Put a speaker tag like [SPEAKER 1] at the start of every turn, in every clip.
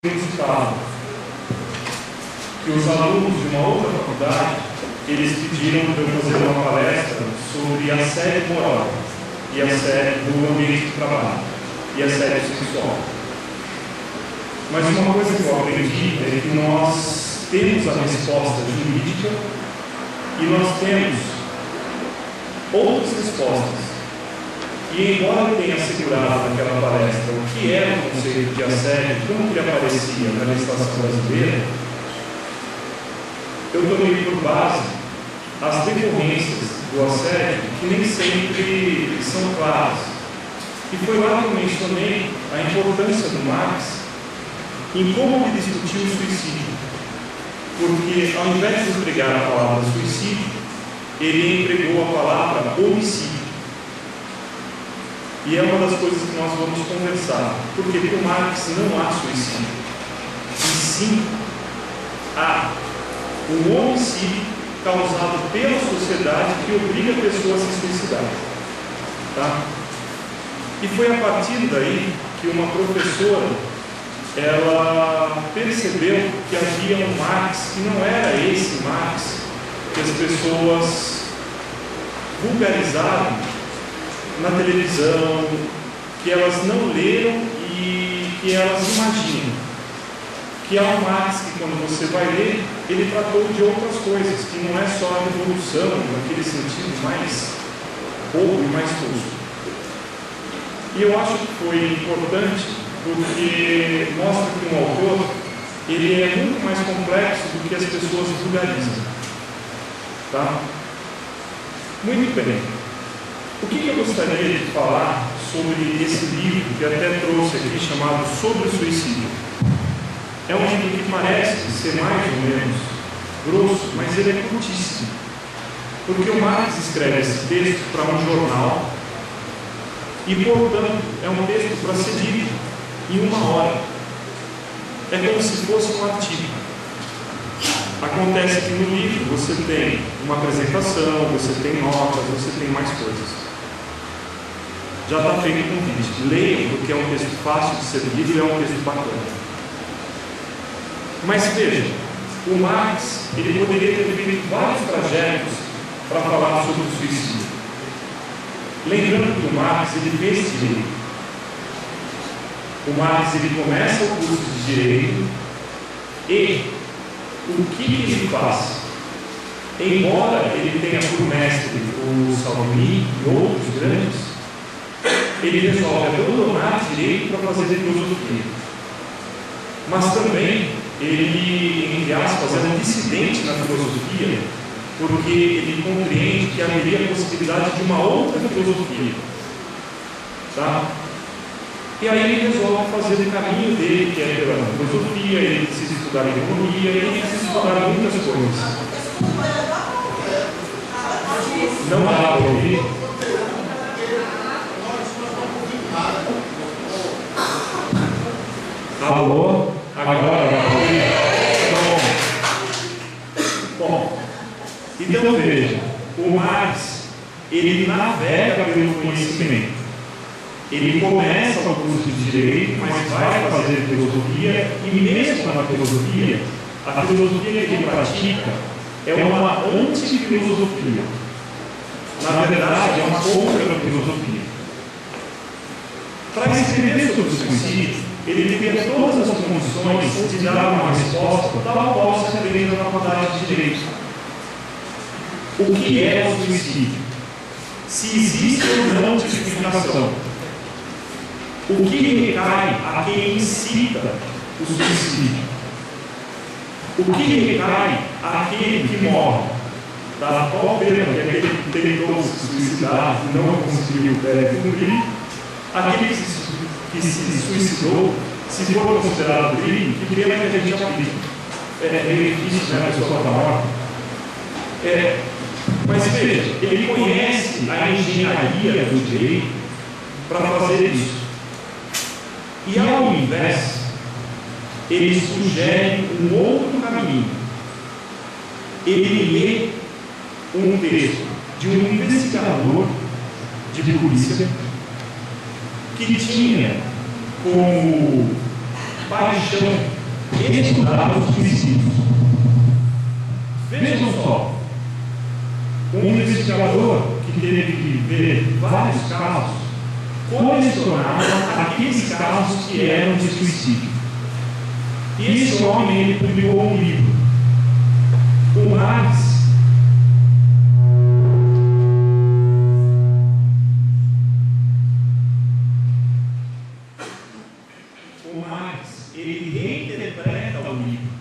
[SPEAKER 1] inusitado, que os alunos de uma outra faculdade, eles pediram para eu fazer uma palestra sobre assédio moral e assédio do ambiente de trabalho e assédio sexual. Mas uma coisa que eu aprendi é que nós temos a resposta jurídica e nós temos outras respostas. E embora eu tenha assegurado naquela palestra o que era o conceito de assédio, como ele aparecia na legislação brasileira, eu tomei por base as decorrências do assédio, que nem sempre são claras. E foi lá que eu mencionei a importância do Marx em como ele discutiu o suicídio. Porque ao invés de empregar a palavra suicídio, ele empregou a palavra homicídio. E é uma das coisas que nós vamos conversar, porque para o Marx não há suicídio, e sim há um homicídio causado pela sociedade que obriga a pessoa a se suicidar. Tá? E foi a partir daí que uma professora, ela percebeu que havia um Marx que não era esse Marx que as pessoas vulgarizaram na televisão, que elas não leram e que elas imaginam. Que há um Marx que, quando você vai ler, ele tratou de outras coisas, que não é só a revolução, naquele sentido mais bobo e mais tosco. E eu acho que foi importante, porque mostra que um autor, ele é muito mais complexo do que as pessoas vulgarizam. Tá? Muito bem. O que eu gostaria de falar sobre esse livro que até trouxe aqui, chamado Sobre o Suicídio? É um livro que parece ser mais ou menos grosso, mas ele é curtíssimo. Porque o Marx escreve esse texto para um jornal e, portanto, é um texto para ser lido em 1 hora. É como se fosse um artigo. Acontece que no livro você tem uma apresentação, você tem notas, você tem mais coisas. Já está feito o convite. Leiam, porque é um texto fácil de ser lido e é um texto bacana. Mas veja, o Marx, ele poderia ter feito vários trajetos para falar sobre o suicídio. Lembrando que o Marx, ele fez direito. O Marx, ele começa o curso de direito e o que ele faz? Embora ele tenha por mestre o Salvini e outros grandes, ele resolve abandonar direito para fazer filosofia. Mas também ele, entre aspas, é um dissidente na filosofia, porque ele compreende que haveria a possibilidade de uma outra filosofia. Tá? E aí ele resolve fazer o caminho dele, que é pela filosofia, ele precisa estudar economia, ele precisa estudar muitas coisas. Não dá para ouvir? Alô? Agora dá para ouvir? Bom, então veja, o Marx, ele navega pelo conhecimento. Ele começa o curso de Direito, mas vai fazer filosofia, e mesmo na filosofia, a filosofia que ele pratica é uma antifilosofia. Na verdade, é uma contra-filosofia. Para escrever sobre o suicídio, ele teria todas as condições de dar uma resposta tal qual se aprende na faculdade de Direito. O que é o suicídio? Se existe ou não justificação? O que recai a quem incita o suicídio? O que recai àquele que morre? Da qual pena que aquele que tentou se suicidar e não conseguiu cumprir? Aquele que se suicidou, se for considerado crime, que pena que a gente aplica? É meio difícil, né? A pessoa está morta. Mas veja, ele conhece a engenharia do direito para fazer isso. E ao invés, ele sugere um outro caminho. Ele lê um texto de um investigador de polícia que tinha como paixão estudar os suicídios. Vejam só, um investigador que teve que ver vários casos, colecionava aqueles casos que eram de suicídio. E esse homem, ele publicou um livro. O Marx ele reinterpreta o livro.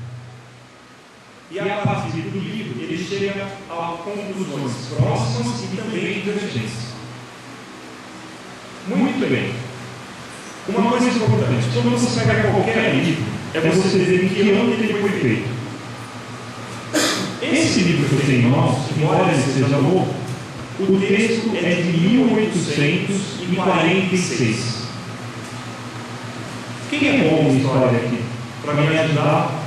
[SPEAKER 1] E a partir do livro, ele chega a conclusões próximas e também divergentes. Muito bem. Uma coisa importante, quando você pega qualquer livro, é você ver em que ano ele foi feito. Esse livro que eu tenho em mãos, embora ele seja novo, o texto é de 1846. Quem é bom em história aqui? Para me ajudar.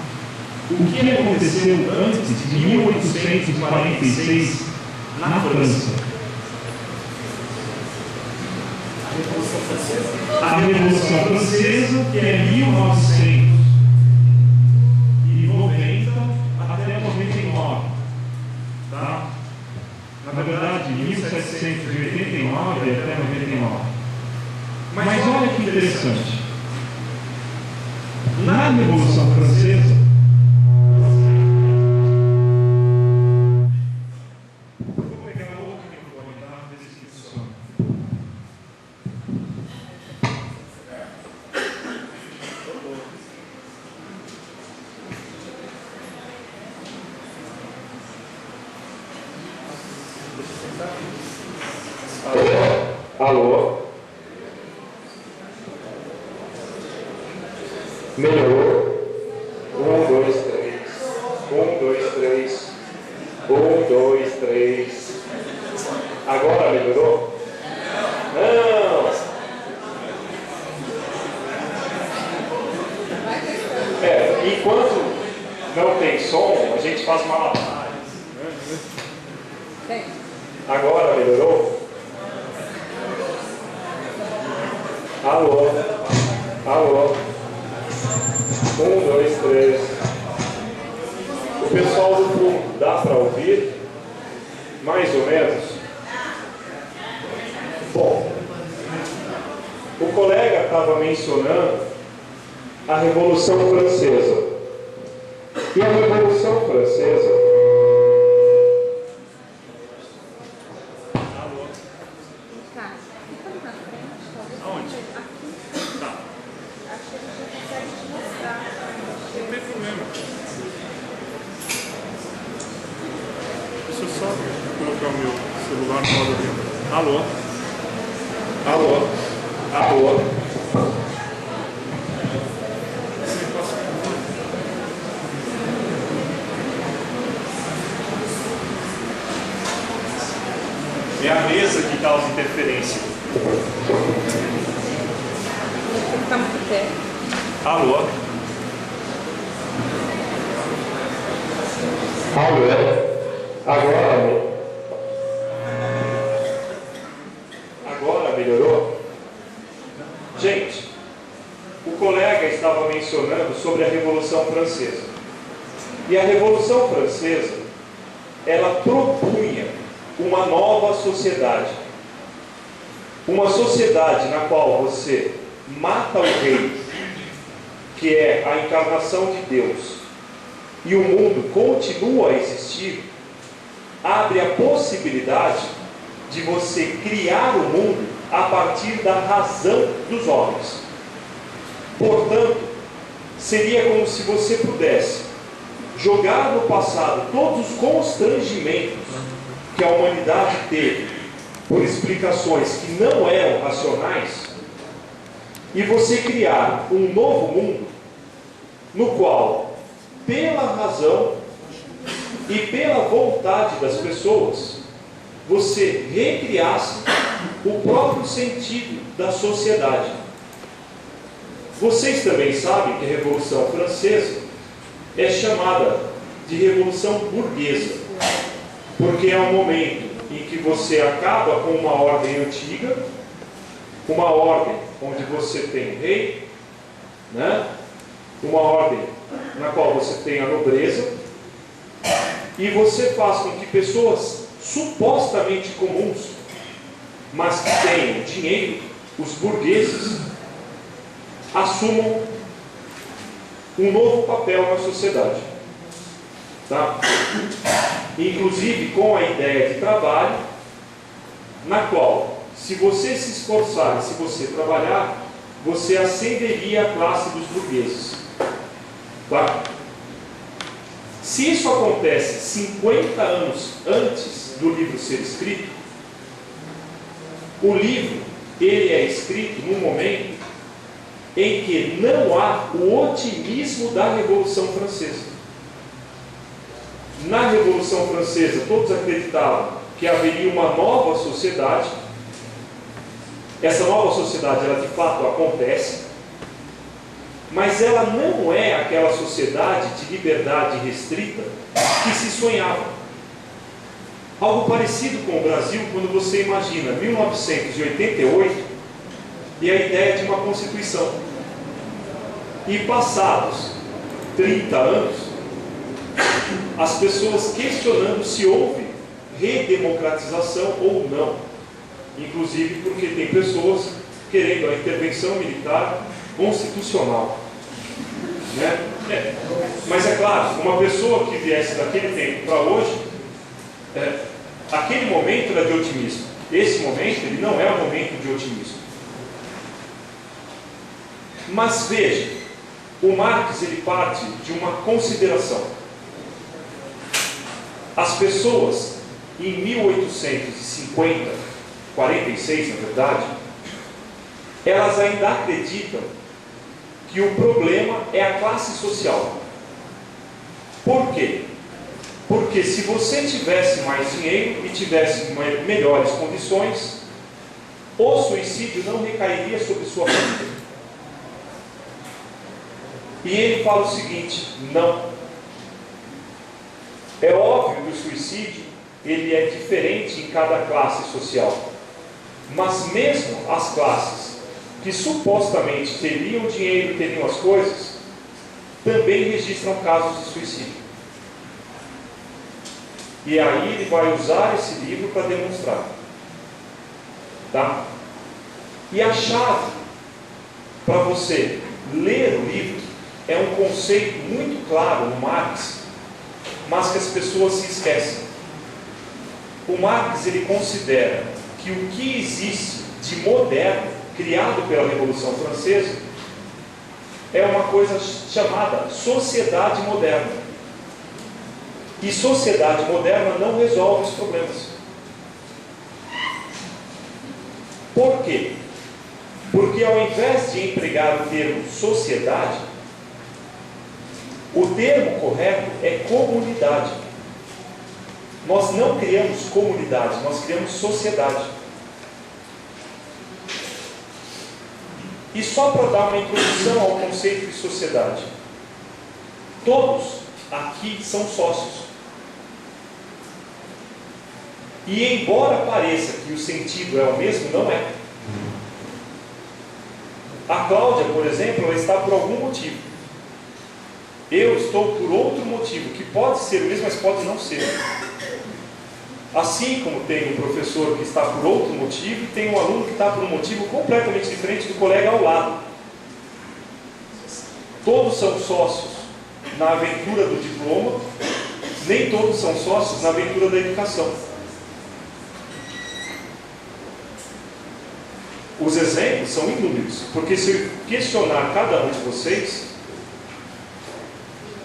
[SPEAKER 1] O que aconteceu antes de 1846 na França? A Revolução Francesa, que é 1990 até 99. Tá? Na verdade, 1789 até 99. Mas olha que interessante. Na Revolução Francesa, vou pegar outro microfone, tá? Ver se funciona.
[SPEAKER 2] Alô? Melhorou? 1, 2, 3. 1, 2, 3. 1, 2, 3. Agora melhorou? Não! Enquanto não tem som, a gente faz malabares. Agora melhorou? Alô? Alô? 1, 2, 3. O pessoal do fundo, dá para ouvir? Mais ou menos? Bom, o colega estava mencionando a Revolução Francesa. E a Revolução Francesa...
[SPEAKER 1] Alô?
[SPEAKER 3] Tá. Fica na frente.
[SPEAKER 1] Aonde?
[SPEAKER 3] Aqui.
[SPEAKER 1] Tá.
[SPEAKER 3] Acho que a gente consegue te mostrar.
[SPEAKER 1] Não tem problema. Deixa eu só colocar o meu celular no modo avião. Alô?
[SPEAKER 2] Alô? Alô?
[SPEAKER 1] É a mesa que causa interferência.
[SPEAKER 3] Tem que ficar muito perto.
[SPEAKER 1] Alô?
[SPEAKER 2] Alô? Agora melhorou? Gente, o colega estava mencionando sobre a Revolução Francesa. E a Revolução Francesa, ela propunha uma nova sociedade. Uma sociedade na qual você mata o rei, que é a encarnação de Deus, e o mundo continua a existir, abre a possibilidade de você criar o mundo a partir da razão dos homens. Portanto, seria como se você pudesse jogar no passado todos os constrangimentos que a humanidade teve por explicações que não eram racionais e você criar um novo mundo no qual, pela razão e pela vontade das pessoas, você recriasse o próprio sentido da sociedade. Vocês também sabem que a Revolução Francesa é chamada de Revolução Burguesa, porque é um momento em que você acaba com uma ordem antiga, uma ordem onde você tem rei, né? uma ordem na qual você tem a nobreza, e você faz com que pessoas supostamente comuns, mas que tenham dinheiro, os burgueses, assumam um novo papel na sociedade. Tá? Inclusive com a ideia de trabalho, na qual, se você se esforçar e se você trabalhar, você ascenderia a classe dos burgueses. Tá? Se isso acontece 50 anos antes do livro ser escrito, o livro ele é escrito num momento em que não há o otimismo da Revolução Francesa. Na Revolução Francesa, todos acreditavam que haveria uma nova sociedade. Essa nova sociedade, ela de fato acontece, mas ela não é aquela sociedade de liberdade restrita que se sonhava. Algo parecido com o Brasil, quando você imagina 1988 e a ideia de uma Constituição. E passados 30 anos, as pessoas questionando se houve redemocratização ou não. Inclusive porque tem pessoas querendo a intervenção militar constitucional. Né? Mas é claro, uma pessoa que viesse daquele tempo para hoje, aquele momento era de otimismo. Esse momento, ele não é um momento de otimismo. Mas veja, o Marx ele parte de uma consideração. As pessoas, em 1850, 46 na verdade, elas ainda acreditam que o problema é a classe social. Por quê? Porque se você tivesse mais dinheiro e tivesse melhores condições, o suicídio não recairia sobre sua família. E ele fala o seguinte: não. É óbvio que o suicídio ele é diferente em cada classe social. Mas mesmo as classes que supostamente teriam dinheiro, teriam as coisas, também registram casos de suicídio. E aí ele vai usar esse livro para demonstrar. Tá? E a chave para você ler o livro é um conceito muito claro no Marx, mas que as pessoas se esquecem. O Marx ele considera que o que existe de moderno, criado pela Revolução Francesa, é uma coisa chamada sociedade moderna. E sociedade moderna não resolve os problemas. Por quê? Porque ao invés de empregar o termo sociedade, o termo correto é comunidade. Nós não criamos comunidade, nós criamos sociedade. E só para dar uma introdução ao conceito de sociedade, todos aqui são sócios. E embora pareça que o sentido é o mesmo, não é. A Cláudia, por exemplo, ela está por algum motivo. Eu estou por outro motivo, que pode ser o mesmo, mas pode não ser. Assim como tem um professor que está por outro motivo, tem um aluno que está por um motivo completamente diferente do colega ao lado. Todos são sócios na aventura do diploma, nem todos são sócios na aventura da educação. Os exemplos são inúmeros, porque se eu questionar cada um de vocês,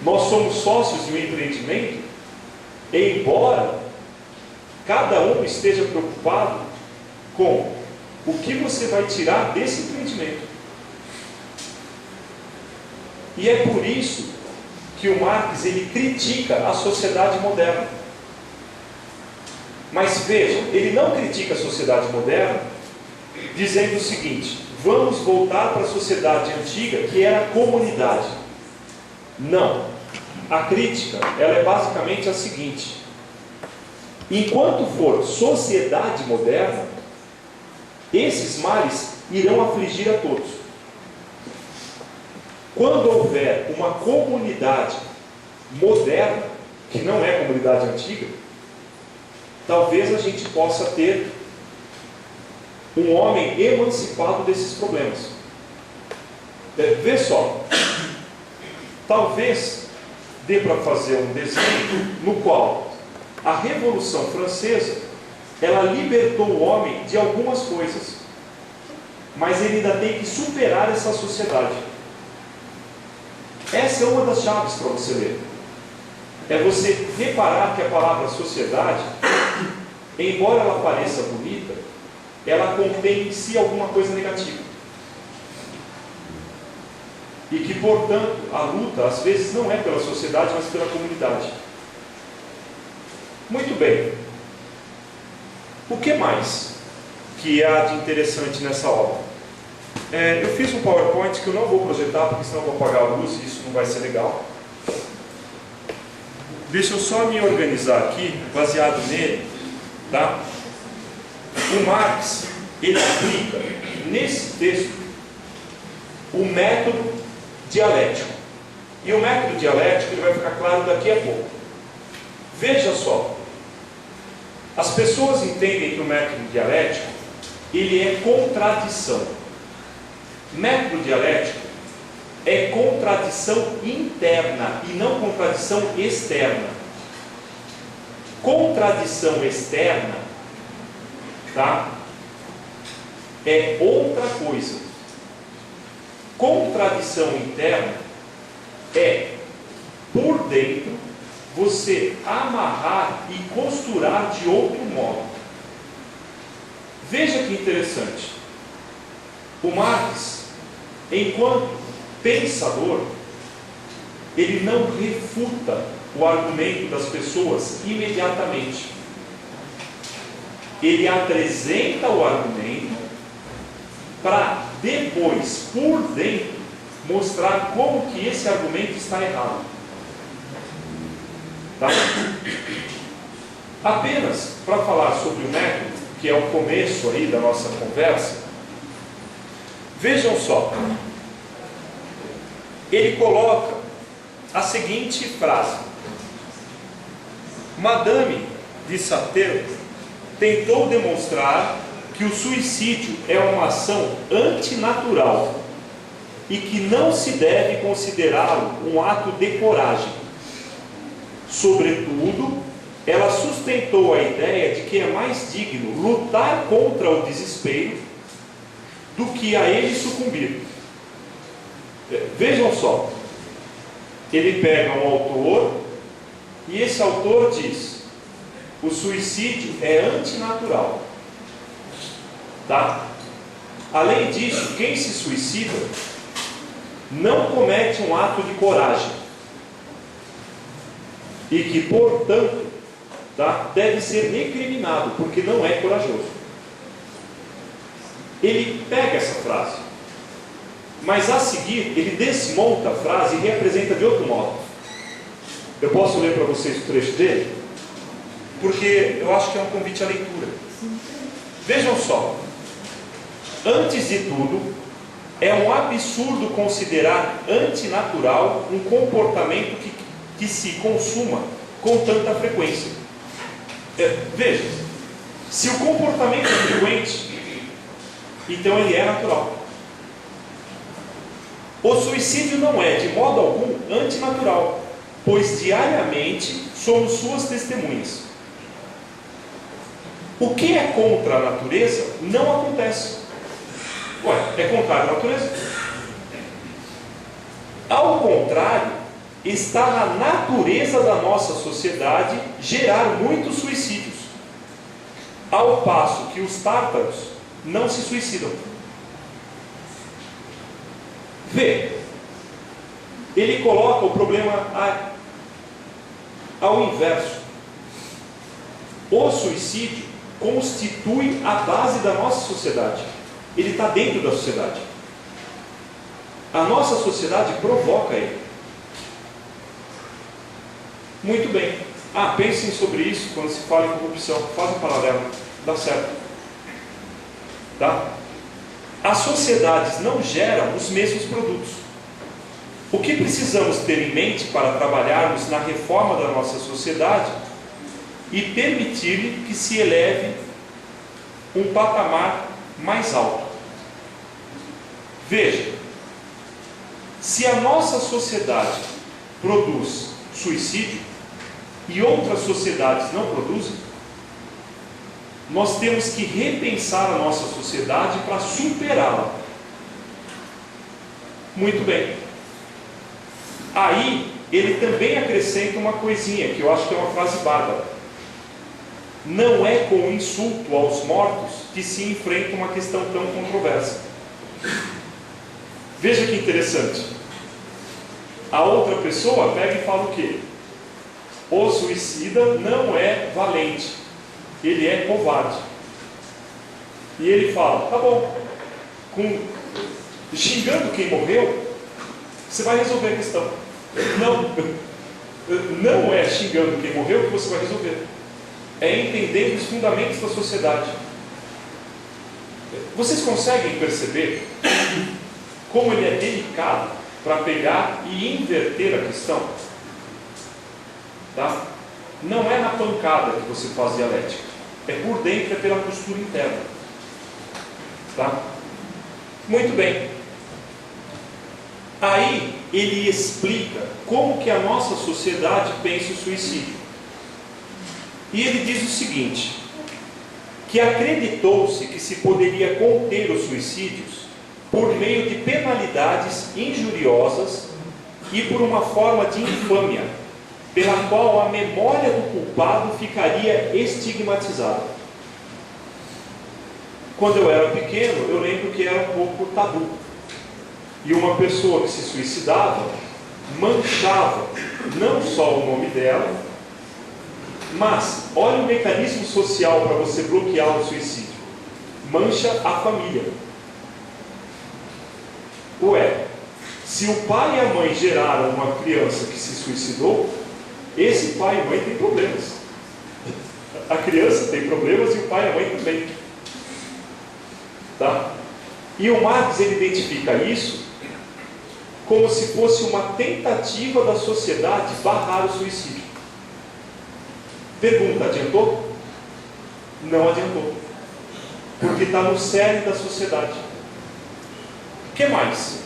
[SPEAKER 2] nós somos sócios de um empreendimento, embora cada um esteja preocupado com o que você vai tirar desse empreendimento. E é por isso que o Marx ele critica a sociedade moderna. Mas veja, ele não critica a sociedade moderna dizendo o seguinte: vamos voltar para a sociedade antiga que era a comunidade. Não. A crítica ela é basicamente a seguinte: enquanto for sociedade moderna, esses males irão afligir a todos. quando houver uma comunidade moderna, que não é a comunidade antiga, talvez a gente possa ter um homem emancipado desses problemas. Vê só, talvez dê para fazer um desenho no qual a Revolução Francesa, ela libertou o homem de algumas coisas, mas ele ainda tem que superar essa sociedade. Essa é uma das chaves para você ler. É você reparar que a palavra sociedade, embora ela pareça bonita, ela contém em si alguma coisa negativa. E que, portanto, a luta, às vezes, não é pela sociedade, mas pela comunidade. Muito bem. O que mais que há de interessante nessa obra? Eu fiz um PowerPoint que eu não vou projetar, porque senão eu vou apagar a luz e isso não vai ser legal. Deixa eu só me organizar aqui, baseado nele, tá? O Marx, ele aplica nesse texto o método dialético. E o método dialético ele vai ficar claro daqui a pouco. Veja só, as pessoas entendem que o método dialético ele é contradição. Método dialético é contradição interna e não contradição externa. Contradição externa, tá? É outra coisa. Contradição interna é, por dentro, você amarrar e costurar de outro modo. Veja que interessante. O Marx, enquanto pensador, ele não refuta o argumento das pessoas imediatamente. Ele apresenta o argumento para depois, por dentro, mostrar como que esse argumento está errado. Tá? Apenas para falar sobre o método, que é o começo aí da nossa conversa, vejam só. Ele coloca a seguinte frase: Madame de Sauternes tentou demonstrar que o suicídio é uma ação antinatural e que não se deve considerá-lo um ato de coragem. Sobretudo, ela sustentou a ideia de que é mais digno lutar contra o desespero do que a ele sucumbir. Vejam só, ele pega um autor e esse autor diz: o suicídio é antinatural. Tá? Além disso, quem se suicida não comete um ato de coragem e que, portanto, tá, deve ser recriminado, porque não é corajoso. Ele pega essa frase, mas a seguir ele desmonta a frase e reapresenta de outro modo. Eu posso ler para vocês o trecho dele? Porque eu acho que é um convite à leitura. Vejam só. Antes de tudo, é um absurdo considerar antinatural um comportamento que se consuma com tanta frequência. Veja, se o comportamento é frequente, então ele é natural. O suicídio não é, de modo algum, antinatural, pois diariamente somos suas testemunhas. O que é contra a natureza não acontece. Ué, é contrário à natureza? Ao contrário, está na natureza da nossa sociedade gerar muitos suicídios, ao passo que os tártaros não se suicidam. Vê, ele coloca o problema ao inverso. O suicídio constitui a base da nossa sociedade. Ele está dentro da sociedade. A nossa sociedade provoca ele. Muito bem. Pensem sobre isso quando se fala em corrupção. Faz um paralelo. Dá certo. Tá? As sociedades não geram os mesmos produtos. O que precisamos ter em mente para trabalharmos na reforma da nossa sociedade e permitir-lhe que se eleve um patamar mais alto? Veja, se a nossa sociedade produz suicídio e outras sociedades não produzem, nós temos que repensar a nossa sociedade para superá-la. Muito bem. Aí, ele também acrescenta uma coisinha, que eu acho que é uma frase bárbara. Não é com insulto aos mortos que se enfrenta uma questão tão controversa. Veja que interessante. A outra pessoa pega e fala o quê? O suicida não é valente, ele é covarde. E ele fala, tá bom, xingando quem morreu, você vai resolver a questão. Não é xingando quem morreu que você vai resolver. É entendendo os fundamentos da sociedade. Vocês conseguem perceber como ele é delicado para pegar e inverter a questão? Tá? Não é na pancada que você faz dialética. É por dentro, é pela postura interna. Tá? Muito bem. Aí ele explica como que a nossa sociedade pensa o suicídio. E ele diz o seguinte, que acreditou-se que se poderia conter os suicídios por meio de penalidades injuriosas e por uma forma de infâmia, pela qual a memória do culpado ficaria estigmatizada. Quando eu era pequeno, eu lembro que era um pouco tabu. E uma pessoa que se suicidava manchava não só o nome dela, mas olha o mecanismo social para você bloquear o suicídio: mancha a família. Ué, se o pai e a mãe geraram uma criança que se suicidou, esse pai e mãe tem problemas. A criança tem problemas e o pai e a mãe também. Tá? E o Marx ele identifica isso como se fosse uma tentativa da sociedade barrar o suicídio. Pergunta, adiantou? Não adiantou. Porque está no cerne da sociedade. O que mais?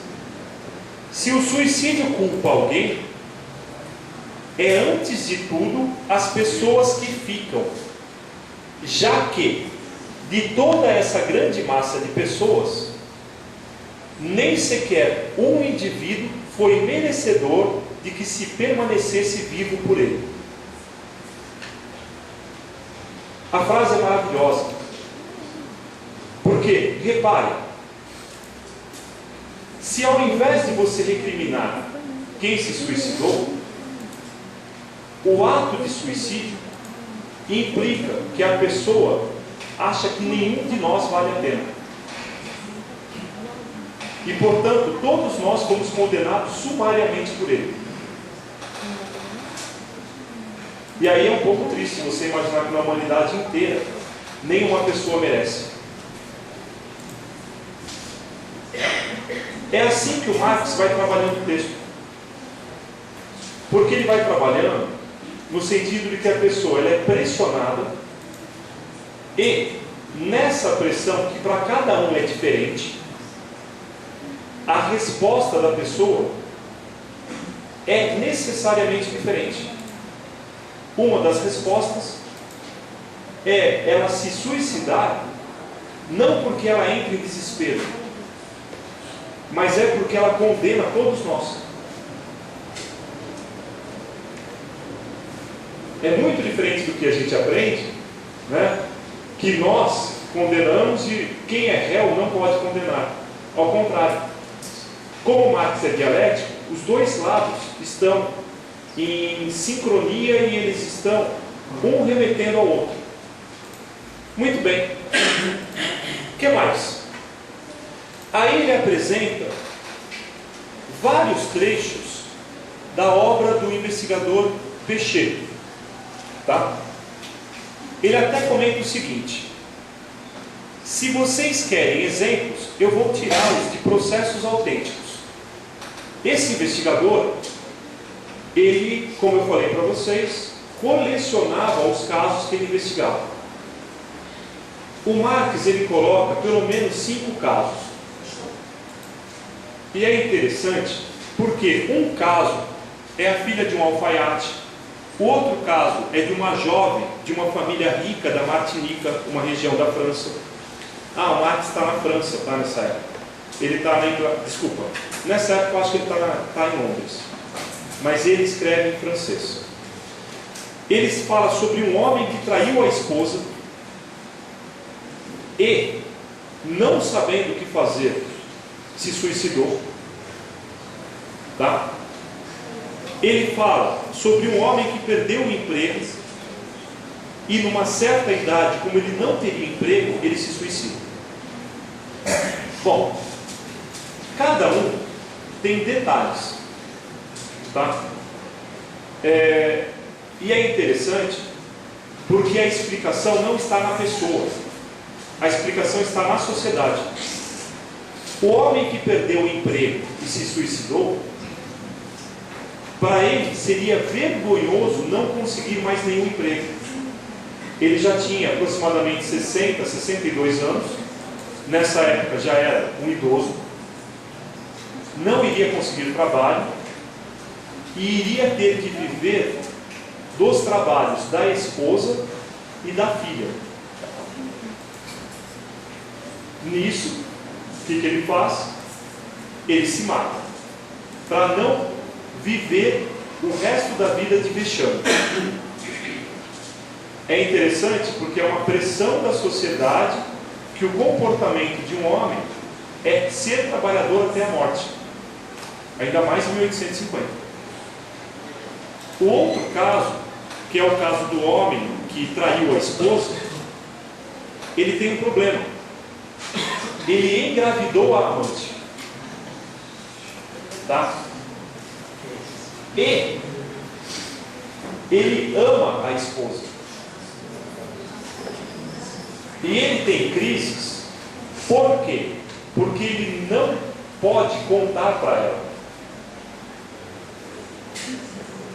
[SPEAKER 2] Se o suicídio culpa alguém, é antes de tudo as pessoas que ficam. Já que, de toda essa grande massa de pessoas, nem sequer um indivíduo foi merecedor de que se permanecesse vivo por ele. A frase é maravilhosa. Porque, repare, se ao invés de você recriminar quem se suicidou, o ato de suicídio implica que a pessoa acha que nenhum de nós vale a pena. E, portanto, todos nós fomos condenados sumariamente por ele. E aí é um pouco triste você imaginar que na humanidade inteira nenhuma pessoa merece. É assim que o Marx vai trabalhando o texto. Porque ele vai trabalhando no sentido de que a pessoa ela é pressionada e nessa pressão, que para cada um é diferente, a resposta da pessoa é necessariamente diferente. Uma das respostas é ela se suicidar, não porque ela entra em desespero, mas é porque ela condena todos nós. É muito diferente do que a gente aprende, né? Que nós condenamos e quem é réu não pode condenar. Ao contrário. Como Marx é dialético, os dois lados estão em sincronia e eles estão um remetendo ao outro. Muito bem. O que mais? Aí ele apresenta vários trechos da obra do investigador Pechet. Tá? Ele até comenta o seguinte: se vocês querem exemplos, eu vou tirá-los de processos autênticos. Esse investigador, ele, como eu falei para vocês, colecionava os casos que ele investigava. O Marx, ele coloca pelo menos 5 casos. E é interessante porque um caso é a filha de um alfaiate, o outro caso é de uma jovem de uma família rica da Martinica, uma região da França. O Marx está na França, tá, nessa época. Ele está na Inglaterra, desculpa, nessa época eu acho que ele está em Londres, mas ele escreve em francês. Ele fala sobre um homem que traiu a esposa e, não sabendo o que fazer, se suicidou. Tá? Ele fala sobre um homem que perdeu o emprego e, numa certa idade, como ele não teria emprego, ele se suicida. Bom, cada um tem detalhes, tá? E é interessante porque a explicação não está na pessoa, a explicação está na sociedade. O homem que perdeu o emprego e se suicidou, para ele seria vergonhoso não conseguir mais nenhum emprego. Ele já tinha aproximadamente 60, 62 anos, nessa época já era um idoso, não iria conseguir trabalho e iria ter que viver dos trabalhos da esposa e da filha. Nisso, o que ele faz? Ele se mata, para não viver o resto da vida de vexame. É interessante porque é uma pressão da sociedade que o comportamento de um homem é ser trabalhador até a morte, ainda mais em 1850. O outro caso, que é o caso do homem que traiu a esposa, ele tem um problema. Ele engravidou a amante, tá? E ele ama a esposa. E ele tem crises. Por quê? Porque ele não pode contar para ela.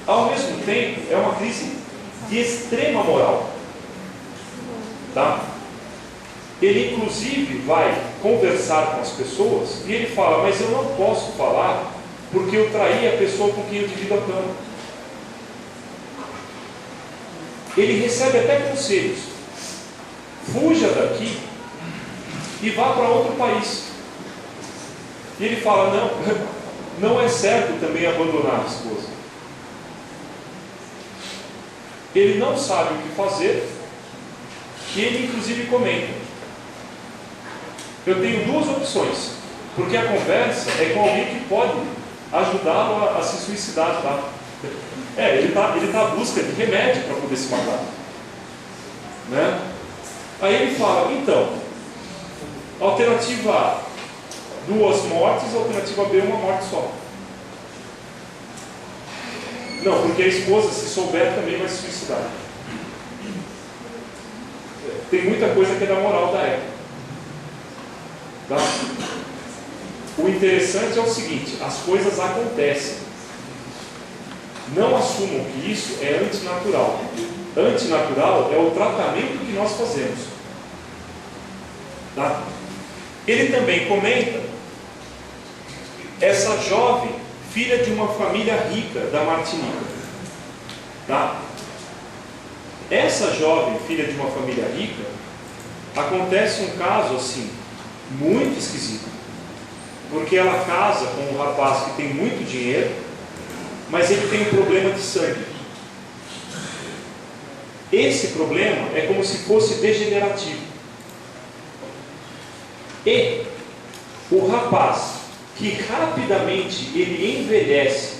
[SPEAKER 2] Ao mesmo tempo, é uma crise de extrema moral, tá? Ele inclusive vai conversar com as pessoas e ele fala: mas eu não posso falar porque eu traí a pessoa com quem eu divido a cama. Ele recebe até conselhos: fuja daqui e vá para outro país. E ele fala: não é certo também abandonar a esposa. Ele não sabe o que fazer e ele inclusive comenta: eu tenho 2 opções, porque a conversa é com alguém que pode ajudá-lo a se suicidar, tá? Ele tá à busca de remédio para poder se matar, né? Aí ele fala: então, alternativa A, 2 mortes, alternativa B, 1 morte só. Não, porque a esposa, se souber, também vai se suicidar. Tem muita coisa que é da moral da época, tá? O interessante é o seguinte: as coisas acontecem. Não assumam que isso é antinatural. Antinatural é o tratamento que nós fazemos, tá? Ele também comenta essa jovem, filha de uma família rica da Martinica, tá? Essa jovem, filha de uma família rica, acontece um caso assim, muito esquisito, porque ela casa com um rapaz que tem muito dinheiro, mas ele tem um problema de sangue. Esse problema é como se fosse degenerativo. E o rapaz, que rapidamente ele envelhece,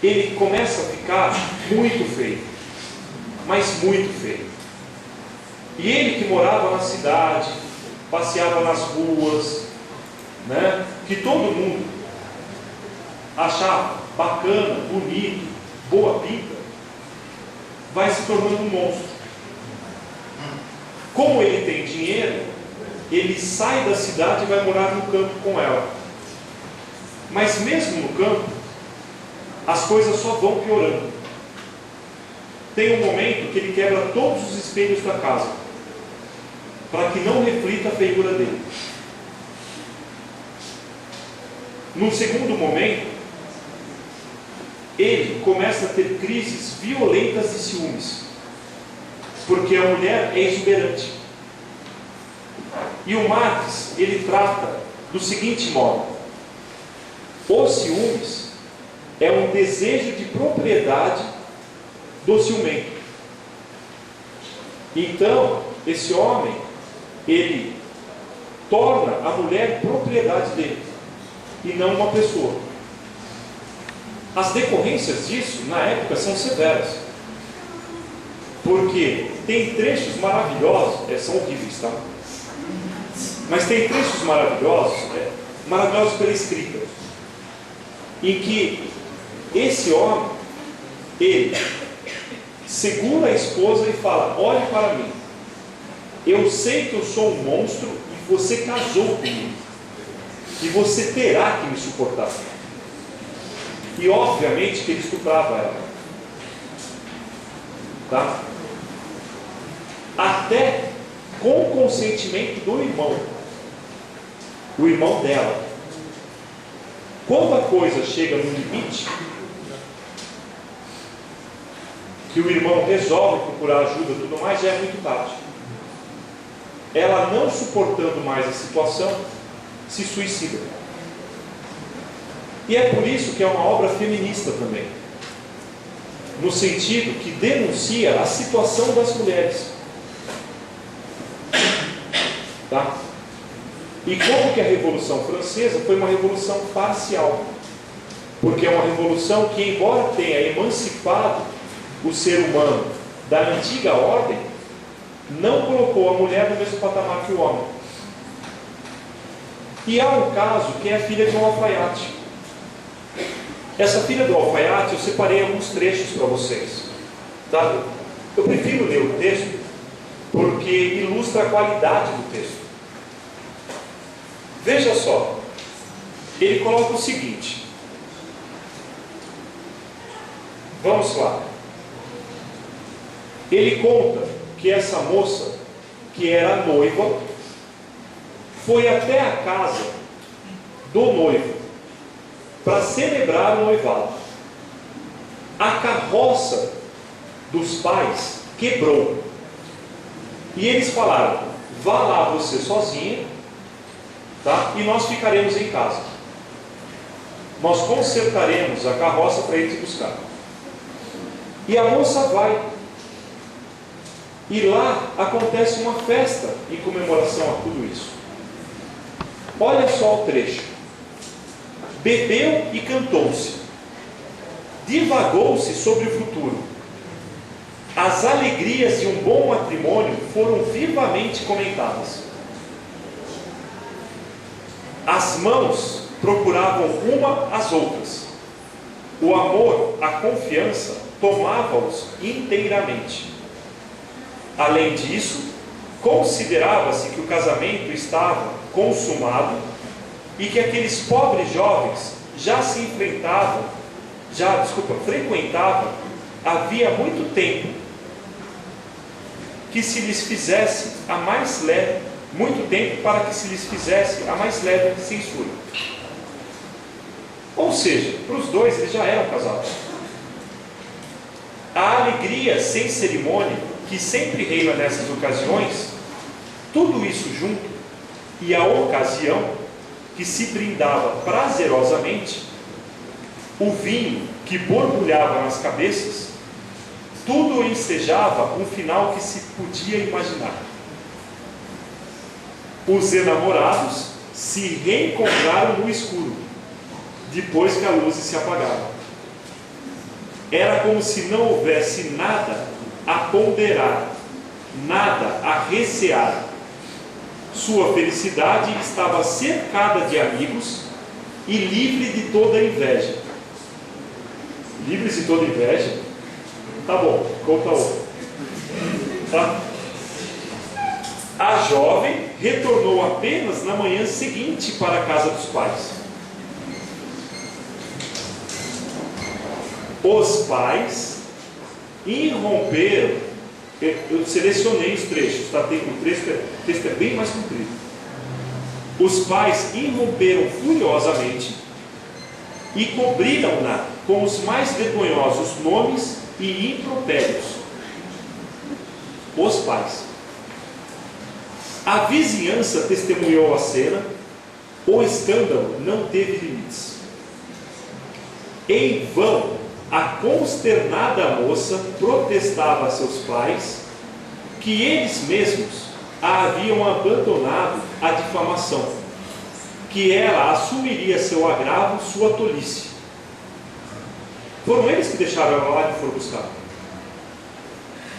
[SPEAKER 2] ele começa a ficar muito feio, mas muito feio. E ele que morava na cidade, passeava nas ruas, né, que todo mundo achava bacana, bonito, boa pinta, vai se tornando um monstro. Como ele tem dinheiro, ele sai da cidade e vai morar no campo com ela. Mas mesmo no campo, as coisas só vão piorando. Tem um momento que ele quebra todos os espelhos da casa, para que não reflita a feiura dele. No segundo momento, ele começa a ter crises violentas de ciúmes, porque a mulher é exuberante. E o Marx, ele trata do seguinte modo: os ciúmes é um desejo de propriedade do ciumento. Então, esse homem, ele torna a mulher propriedade dele, e não uma pessoa. As decorrências disso, na época, são severas. Porque tem trechos maravilhosos, são horríveis, tá? Mas tem trechos maravilhosos, maravilhosos pela escrita, em que esse homem, ele segura a esposa e fala: olhe para mim, eu sei que eu sou um monstro e você casou comigo, e você terá que me suportar. E obviamente que ele estuprava ela, tá? Até com o consentimento do irmão, o irmão dela. Quando a coisa chega no limite, que o irmão resolve procurar ajuda e tudo mais, já é muito tarde. Ela, não suportando mais a situação, se suicida. E é por isso que é uma obra feminista também, no sentido que denuncia a situação das mulheres, tá? E como que a Revolução Francesa foi uma revolução parcial, porque é uma revolução que, embora tenha emancipado o ser humano da antiga ordem, não colocou a mulher no mesmo patamar que o homem. E há um caso que é a filha de um alfaiate. Essa filha do alfaiate, eu separei alguns trechos para vocês, tá? Eu prefiro ler o texto porque ilustra a qualidade do texto. Veja só, ele coloca o seguinte, vamos lá. Ele conta que essa moça, que era noiva, foi até a casa do noivo para celebrar o noivado. A carroça dos pais quebrou, e eles falaram: vá lá você sozinha, tá? E nós ficaremos em casa. Nós consertaremos a carroça para eles buscar. E a moça vai. E lá acontece uma festa em comemoração a tudo isso. Olha só o trecho. Bebeu e cantou-se. Divagou-se sobre o futuro. As alegrias de um bom matrimônio foram vivamente comentadas. As mãos procuravam uma às outras. O amor, a confiança, tomava-os inteiramente. Além disso, considerava-se que o casamento estava consumado e que aqueles pobres jovens frequentavam havia muito tempo que se lhes fizesse a mais leve, muito tempo para que se lhes fizesse a mais leve censura. Ou seja, para os dois eles já eram casados. A alegria sem cerimônia que sempre reina nessas ocasiões, tudo isso junto, e a ocasião que se brindava prazerosamente, o vinho que borbulhava nas cabeças, tudo ensejava um final que se podia imaginar. Os enamorados se reencontraram no escuro, depois que a luz se apagava. Era como se não houvesse nada a ponderar, nada a recear. Sua felicidade estava cercada de amigos e livre de toda inveja. Livres de toda inveja? Tá bom, conta outro. Tá? A jovem retornou apenas na manhã seguinte para a casa dos pais. Os pais irromperam. Eu selecionei os trechos, tá? O texto é bem mais comprido. Os pais irromperam furiosamente e cobriram-na com os mais vergonhosos nomes e impropérios. Os pais. A vizinhança testemunhou a cena. O escândalo não teve limites. Em vão, a consternada moça protestava a seus pais que eles mesmos a haviam abandonado à difamação, que ela assumiria seu agravo, sua tolice. Foram eles que deixaram ela lá e foram buscar.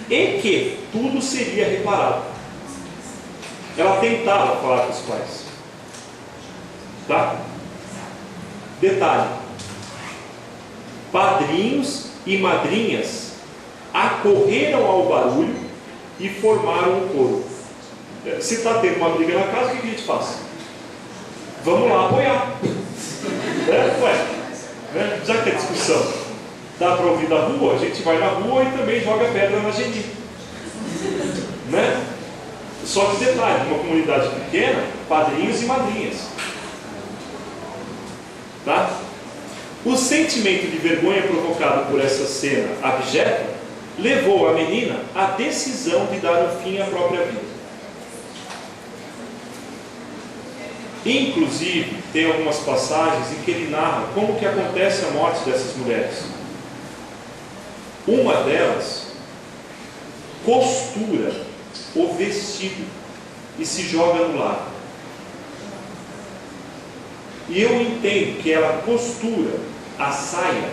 [SPEAKER 2] E que tudo seria reparado. Ela tentava falar com os pais. Tá? Detalhe. Padrinhos e madrinhas acorreram ao barulho e formaram um coro. Se está tendo uma briga na casa, o que a gente faz? Vamos lá apoiar. Já que é discussão dá para ouvir da rua, a gente vai na rua e também joga pedra na Geni. Né? Só que detalhe, uma comunidade pequena, padrinhos e madrinhas. Tá? O sentimento de vergonha provocado por essa cena abjeta levou a menina à decisão de dar um fim à própria vida. Inclusive, tem algumas passagens em que ele narra como que acontece a morte dessas mulheres. Uma delas costura o vestido e se joga no lago. E eu entendo que ela costura a saia,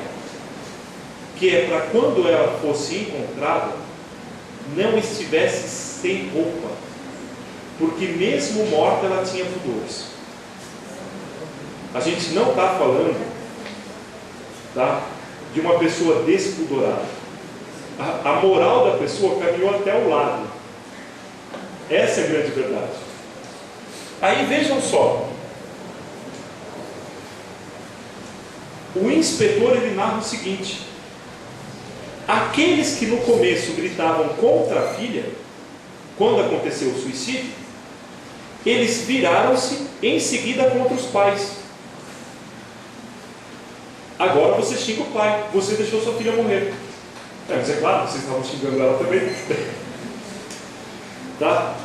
[SPEAKER 2] que é para quando ela fosse encontrada, não estivesse sem roupa, porque mesmo morta ela tinha pudores. A gente não está falando, tá, de uma pessoa despudorada. A moral da pessoa caminhou até o lado. Essa é a grande verdade. Aí vejam só. O inspetor ele narra o seguinte: aqueles que no começo gritavam contra a filha, quando aconteceu o suicídio, eles viraram-se em seguida contra os pais. Agora você xinga o pai, você deixou sua filha morrer. Mas é claro, vocês estavam xingando ela também. Tá?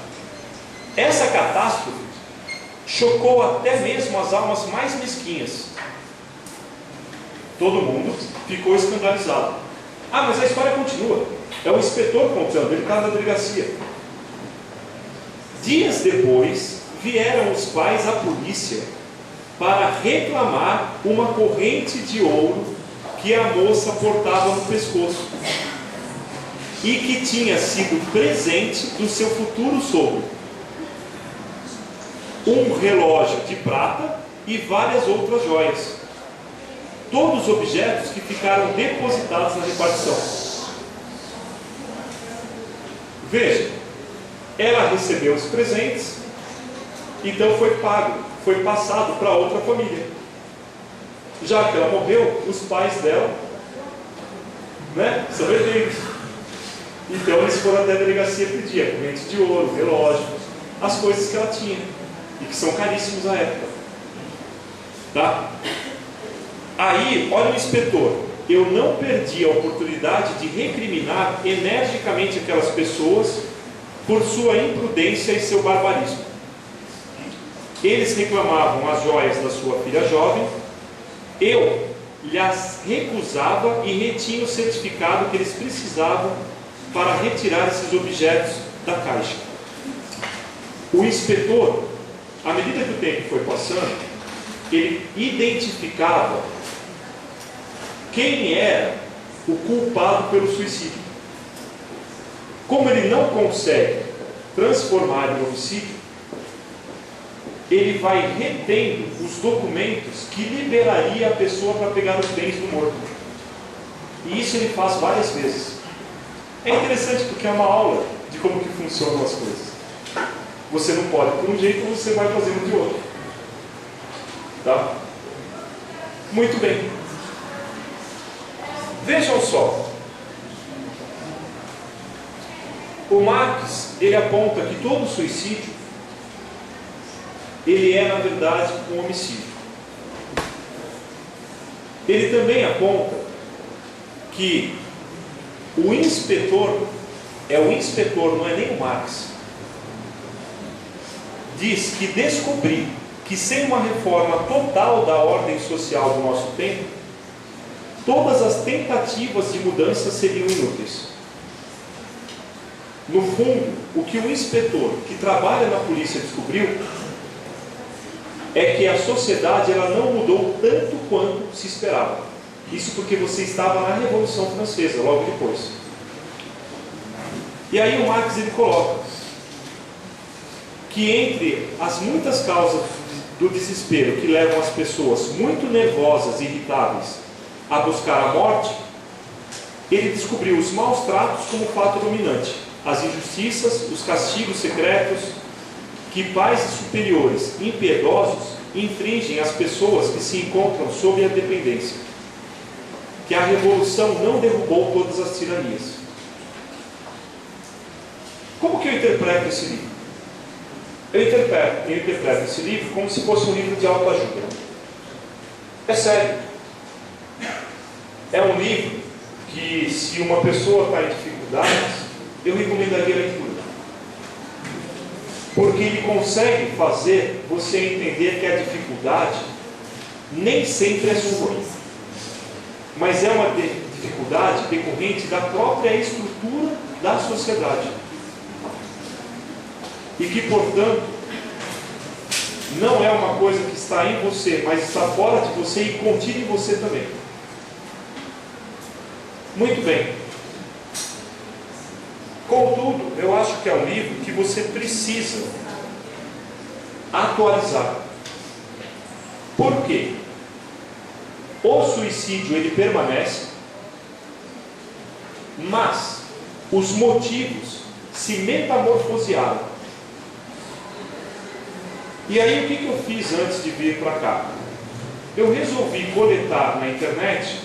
[SPEAKER 2] Essa catástrofe chocou até mesmo as almas mais mesquinhas. Todo mundo ficou escandalizado. Ah, mas a história continua. É o inspetor contando, ele está na delegacia. Dias depois, vieram os pais à polícia para reclamar uma corrente de ouro que a moça portava no pescoço e que tinha sido presente do seu futuro sogro. Um relógio de prata e várias outras joias. Todos os objetos que ficaram depositados na repartição. Veja, ela recebeu os presentes, então foi pago, foi passado para outra família. Já que ela morreu, os pais dela, são herdeiros. Então eles foram até a delegacia pedir a corrente de ouro, relógio, as coisas que ela tinha e que são caríssimos à época. Tá? Aí, olha o inspetor. Eu não perdi a oportunidade de recriminar energicamente aquelas pessoas por sua imprudência e seu barbarismo. Eles reclamavam as joias da sua filha jovem. Eu lhes recusava e retinha o certificado que eles precisavam para retirar esses objetos da caixa. O inspetor, à medida que o tempo foi passando, ele identificava quem era o culpado pelo suicídio. Como ele não consegue transformar em homicídio, ele vai retendo os documentos que liberaria a pessoa para pegar os bens do morto. E isso ele faz várias vezes. É interessante porque é uma aula de como que funcionam as coisas. Você não pode por um jeito, você vai fazendo de outro. Tá? Muito bem. Vejam só. O Marx, ele aponta que todo suicídio, ele é, na verdade, um homicídio. Ele também aponta que o inspetor, não é nem o Marx, diz que descobrir que sem uma reforma total da ordem social do nosso tempo, todas as tentativas de mudança seriam inúteis. No fundo, o que o inspetor que trabalha na polícia descobriu é que a sociedade ela não mudou tanto quanto se esperava. Isso porque você estava na Revolução Francesa, logo depois. E aí o Marx ele coloca que entre as muitas causas do desespero que levam as pessoas muito nervosas e irritáveis a buscar a morte, ele descobriu os maus tratos como fato dominante, as injustiças, os castigos secretos que pais superiores impiedosos infringem às pessoas que se encontram sob a dependência, que a revolução não derrubou todas as tiranias. Como que eu interpreto esse livro? Eu interpreto esse livro como se fosse um livro de autoajuda. É sério. É um livro que, se uma pessoa está em dificuldades, eu recomendaria a leitura. Porque ele consegue fazer você entender que a dificuldade nem sempre é sua, mas é uma dificuldade decorrente da própria estrutura da sociedade. E que, portanto, não é uma coisa que está em você, mas está fora de você e contida em você também. Muito bem. Contudo, eu acho que é um livro que você precisa atualizar. Por quê? O suicídio ele permanece, mas os motivos se metamorfosearam. E aí o que eu fiz antes de vir para cá? Eu resolvi coletar na internet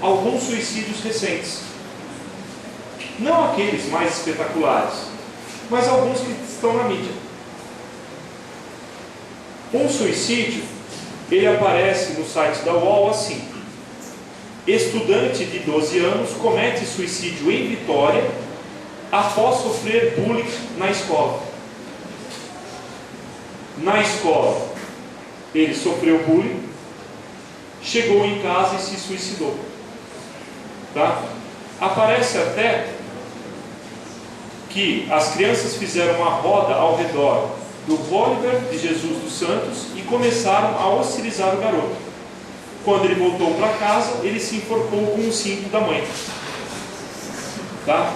[SPEAKER 2] alguns suicídios recentes. Não aqueles mais espetaculares, mas alguns que estão na mídia. Um suicídio, ele aparece no site da UOL assim: estudante de 12 anos comete suicídio em Vitória após sofrer bullying na escola. Na escola, ele sofreu bullying, chegou em casa e se suicidou. Tá? Aparece até que as crianças fizeram uma roda ao redor do Oliver de Jesus dos Santos e começaram a hostilizar o garoto. Quando ele voltou para casa, ele se enforcou com o cinto da mãe. Tá?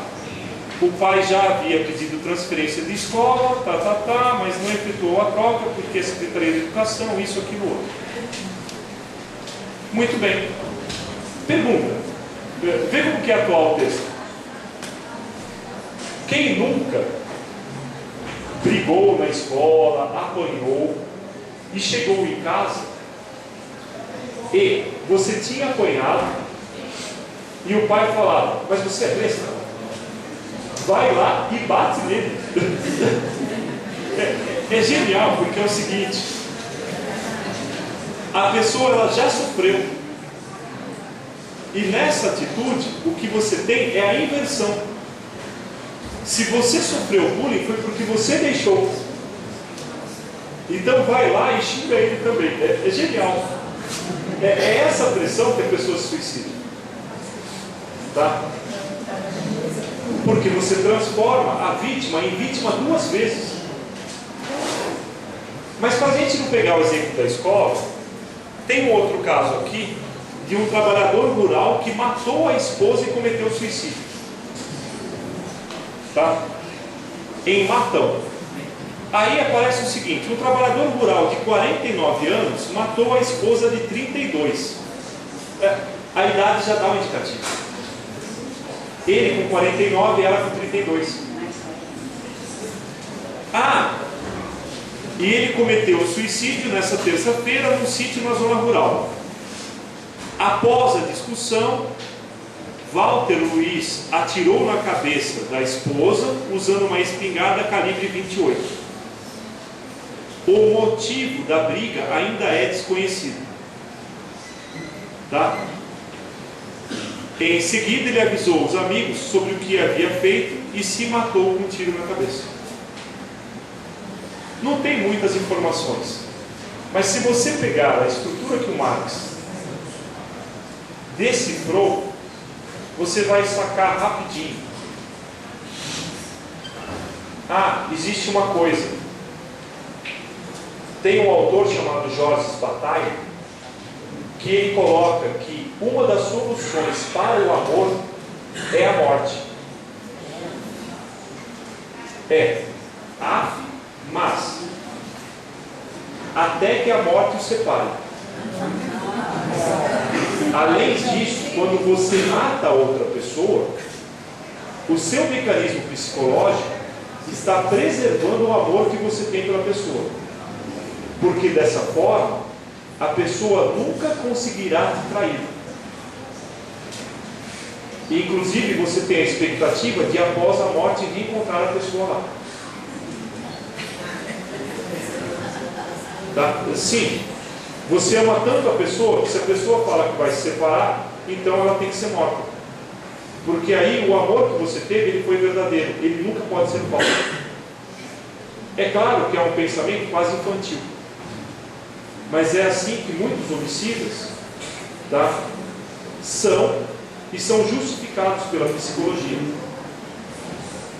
[SPEAKER 2] O pai já havia pedido transferência de escola, mas não efetuou a troca porque a Secretaria de Educação, isso, aquilo, outro. Muito bem. Pergunta. Vê como que é atual o texto. Quem nunca brigou na escola, apanhou e chegou em casa e você tinha apanhado e o pai falava: mas você é besta, vai lá e bate nele. É genial, porque é o seguinte: a pessoa ela já sofreu, e nessa atitude o que você tem é a inversão. Se você sofreu bullying, foi porque você deixou. Então vai lá e xinga ele também. É genial. É essa pressão que a pessoa se suicida. Tá? Porque você transforma a vítima em vítima duas vezes. Mas para a gente não pegar o exemplo da escola, tem um outro caso aqui de um trabalhador rural que matou a esposa e cometeu suicídio. Tá? Em Matão. Aí aparece o seguinte: um trabalhador rural de 49 anos matou a esposa de 32. A idade já dá um indicativo. Ele com 49 e ela com 32. E ele cometeu o suicídio nessa terça-feira num sítio na zona rural. Após a discussão, Walter Luiz atirou na cabeça da esposa usando uma espingarda calibre 28. O motivo da briga ainda é desconhecido. Tá? Em seguida, ele avisou os amigos sobre o que havia feito e se matou com um tiro na cabeça. Não tem muitas informações, mas se você pegar a estrutura que o Marx decifrou, você vai sacar rapidinho. Ah, existe uma coisa. Tem um autor chamado Jorge Bataille, que ele coloca que uma das soluções para o amor é a morte. Mas até que a morte o separe. Além disso, quando você mata outra pessoa, o seu mecanismo psicológico está preservando o amor que você tem pela pessoa. Porque dessa forma, a pessoa nunca conseguirá te trair. E, inclusive, você tem a expectativa de, após a morte, reencontrar a pessoa lá. Tá? Sim, você ama tanto a pessoa que, se a pessoa fala que vai se separar, então ela tem que ser morta. Porque aí o amor que você teve, ele foi verdadeiro, ele nunca pode ser falso. É claro que é um pensamento quase infantil, mas é assim que muitos homicidas, tá, são e são justificados pela psicologia,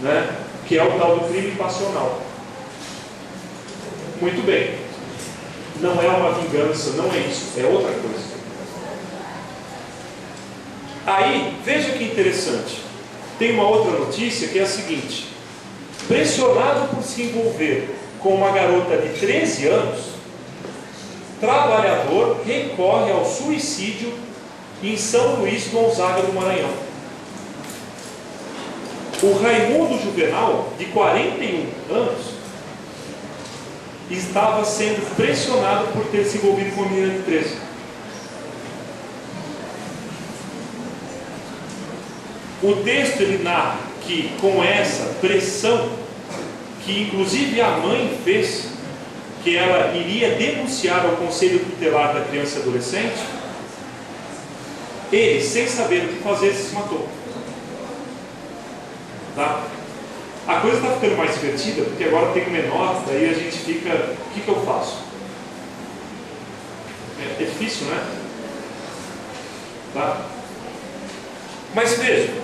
[SPEAKER 2] né, que é o tal do crime passional. Muito bem, não é uma vingança, não é isso, é outra coisa. Aí, veja que interessante, tem uma outra notícia que é a seguinte: pressionado por se envolver com uma garota de 13 anos, trabalhador recorre ao suicídio em São Luís Gonzaga do Maranhão. O Raimundo Juvenal, de 41 anos, estava sendo pressionado por ter se envolvido com uma menina de 13. O texto ele narra que, com essa pressão, que inclusive a mãe fez, que ela iria denunciar ao Conselho Tutelar da Criança e Adolescente, ele, sem saber o que fazer, se matou. Tá? A coisa está ficando mais divertida, porque agora tem um menor, daí a gente fica, o que eu faço? É difícil, né? Tá? Mas veja,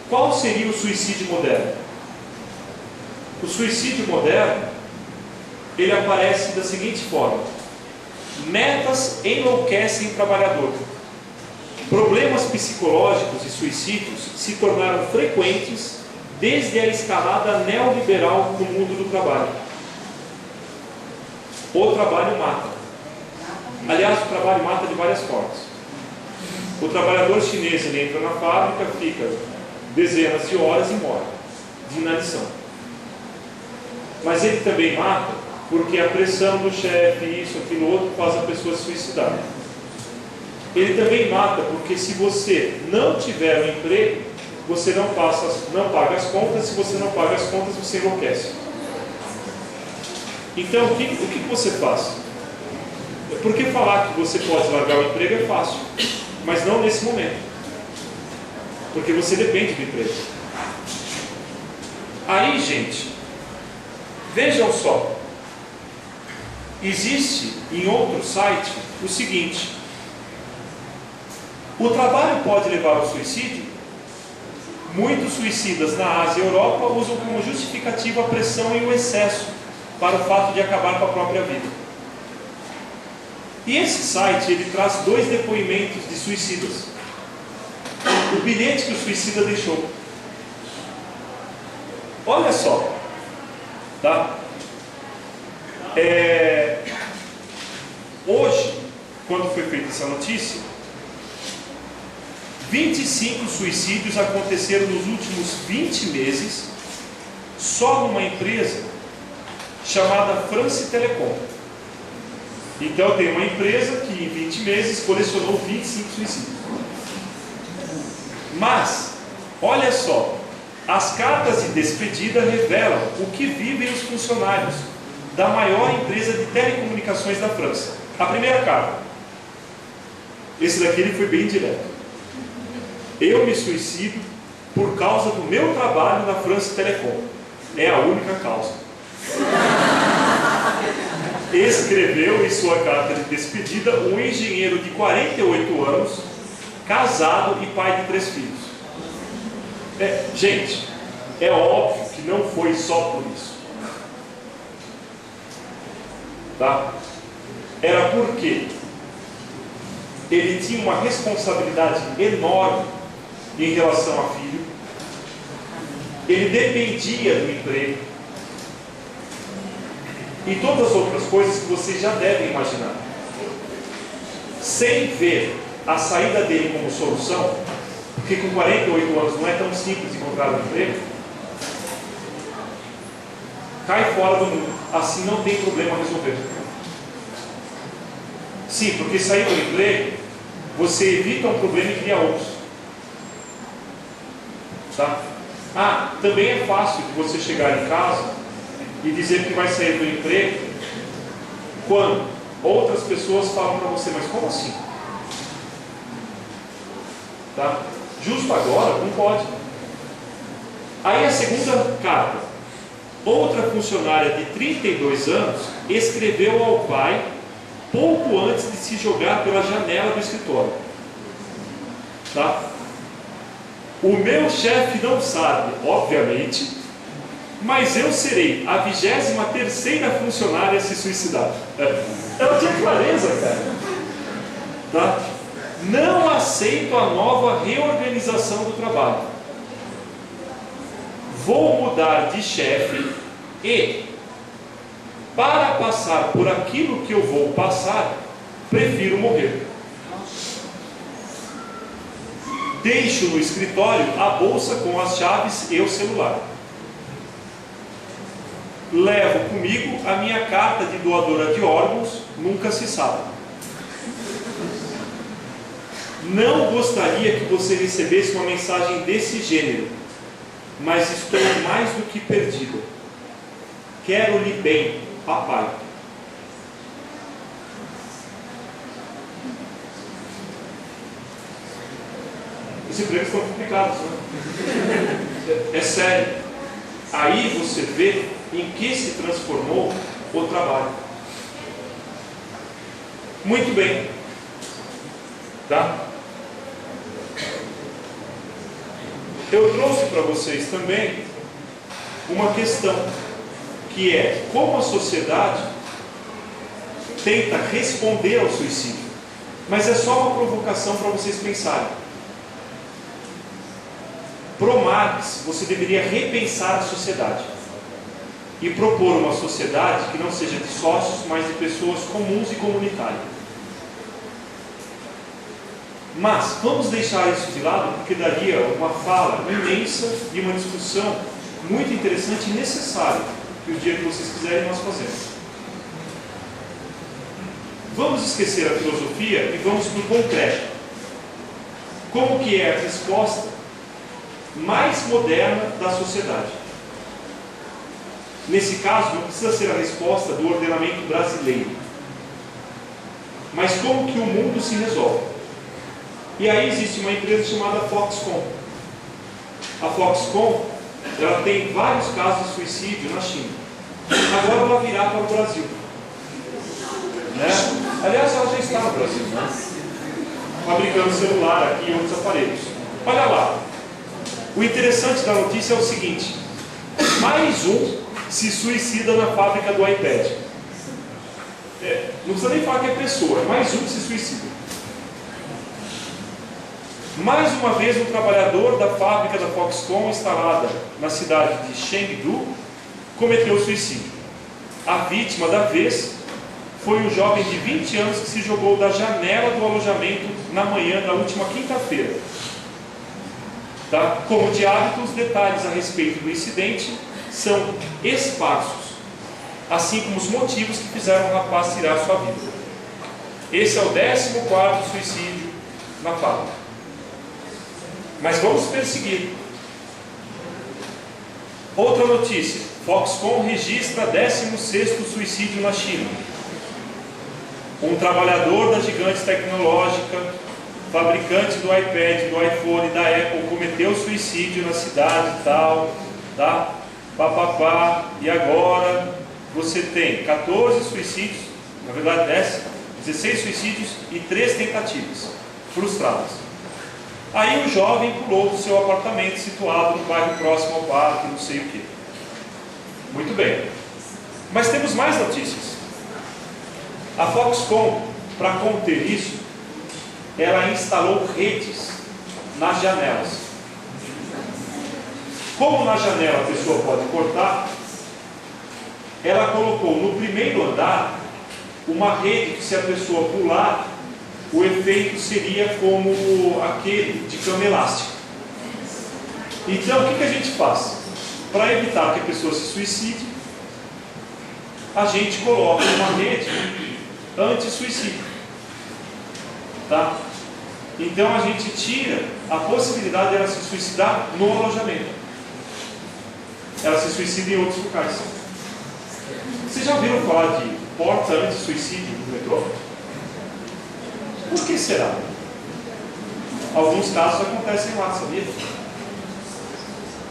[SPEAKER 2] qual seria o suicídio moderno? O suicídio moderno, ele aparece da seguinte forma: metas enlouquecem o trabalhador. Problemas psicológicos e suicídios se tornaram frequentes desde a escalada neoliberal no mundo do trabalho. O trabalho mata. Aliás, o trabalho mata de várias formas. O trabalhador chinês, ele entra na fábrica, fica dezenas de horas e morre de inanição. Mas ele também mata porque a pressão do chefe, isso, aquilo, outro, faz a pessoa se suicidar. Ele também mata porque, se você não tiver um emprego, você não paga as contas. Se você não paga as contas, você enlouquece. Então, o que você faz? Porque falar que você pode largar o emprego é fácil, mas não nesse momento, porque você depende do emprego. Aí, gente, vejam só, existe em outro site o seguinte: o trabalho pode levar ao suicídio? Muitos suicidas na Ásia e Europa usam como justificativa a pressão e o excesso para o fato de acabar com a própria vida. E esse site, ele traz 2 depoimentos de suicidas. O bilhete que o suicida deixou. Olha só, tá? Hoje, quando foi feita essa notícia, 25 suicídios aconteceram nos últimos 20 meses, só numa empresa chamada France Telecom. Então tem uma empresa que em 20 meses colecionou 25 suicídios. Mas, olha só, as cartas de despedida revelam o que vivem os funcionários da maior empresa de telecomunicações da França. A primeira carta. Esse daqui ele foi bem direto. Eu me suicido por causa do meu trabalho na France Telecom. É a única causa. Escreveu em sua carta de despedida um engenheiro de 48 anos, casado e pai de 3 filhos. Gente, é óbvio que não foi só por isso. Tá? Era porque ele tinha uma responsabilidade enorme em relação a filho. Ele dependia do emprego. E todas as outras coisas que vocês já devem imaginar. Sem ver a saída dele como solução, porque com 48 anos não é tão simples encontrar um emprego, cai fora do mundo. Assim não tem problema a resolver. Sim, porque sair do emprego, você evita um problema e cria outros. Tá? Também é fácil de você chegar em casa e dizer que vai sair do emprego quando outras pessoas falam para você, mas como assim? Tá? Justo agora, não pode. Aí a segunda carta. Outra funcionária de 32 anos escreveu ao pai pouco antes de se jogar pela janela do escritório. Tá? O meu chefe não sabe, obviamente, mas eu serei a 23ª funcionária a se suicidar. Ela tinha clareza, cara. Tá? Não aceito a nova reorganização do trabalho. Vou mudar de chefe e, para passar por aquilo que eu vou passar, prefiro morrer. Deixo no escritório a bolsa com as chaves e o celular. Levo comigo a minha carta de doadora de órgãos, nunca se sabe. Não gostaria que você recebesse uma mensagem desse gênero, mas estou mais do que perdida. Quero-lhe bem, papai. Os empregos estão complicados, né? É sério. Aí você vê em que se transformou o trabalho. Muito bem. Tá? Eu trouxe para vocês também uma questão, que é como a sociedade tenta responder ao suicídio. Mas é só uma provocação para vocês pensarem. Pro Marx, você deveria repensar a sociedade e propor uma sociedade que não seja de sócios, mas de pessoas comuns e comunitárias. Mas vamos deixar isso de lado, porque daria uma fala imensa e uma discussão muito interessante e necessária, que o dia que vocês quiserem nós fazemos. Vamos esquecer a filosofia e vamos para o concreto. Como que é a resposta mais moderna da sociedade? Nesse caso, não precisa ser a resposta do ordenamento brasileiro, mas como que o mundo se resolve. E aí existe uma empresa chamada Foxconn. A Foxconn, ela tem vários casos de suicídio na China. Agora ela vai virar para o Brasil, né? Aliás, ela já está no Brasil, né? Fabricando celular aqui e outros aparelhos. Olha lá. O interessante da notícia é o seguinte: mais um se suicida na fábrica do iPad. Não precisa nem falar que é pessoa, mais um se suicida. Mais uma vez, um trabalhador da fábrica da Foxconn, instalada na cidade de Chengdu, cometeu suicídio. A vítima da vez foi um jovem de 20 anos que se jogou da janela do alojamento na manhã da última quinta-feira. Tá? Como de hábito, os detalhes a respeito do incidente são esparsos, assim como os motivos que fizeram o rapaz tirar sua vida. Esse é o 14º suicídio na fábrica. Mas vamos perseguir. Outra notícia: Foxconn registra 16º suicídio na China. Um trabalhador da gigante tecnológica, fabricante do iPad, do iPhone, da Apple, cometeu suicídio na cidade tal, tá? Papapá. E agora você tem 14 suicídios, na verdade 16 suicídios e 3 tentativas frustradas. Aí o jovem pulou do seu apartamento situado no bairro próximo ao parque, não sei o que. Muito bem. Mas temos mais notícias. A Foxconn, para conter isso, ela instalou redes nas janelas. Como na janela a pessoa pode cortar, ela colocou no primeiro andar uma rede que, se a pessoa pular, o efeito seria como aquele de cama elástica. Então, o que a gente faz? Para evitar que a pessoa se suicide, a gente coloca uma rede anti-suicídio. Tá? Então, a gente tira a possibilidade de ela se suicidar no alojamento. Ela se suicida em outros locais. Vocês já ouviram falar de porta anti-suicídio no metrô? Por que será? Alguns casos acontecem lá, sabia?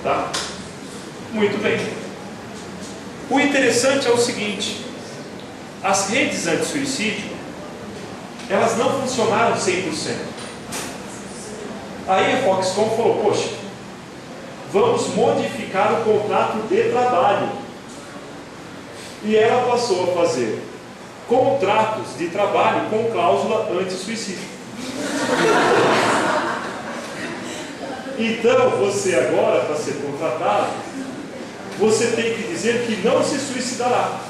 [SPEAKER 2] Tá? Muito bem. O interessante é o seguinte: as redes anti-suicídio, elas não funcionaram 100%. Aí a Foxconn falou: poxa, vamos modificar o contrato de trabalho. E ela passou a fazer contratos de trabalho com cláusula anti-suicídio. Então, você agora, para ser contratado, você tem que dizer que não se suicidará.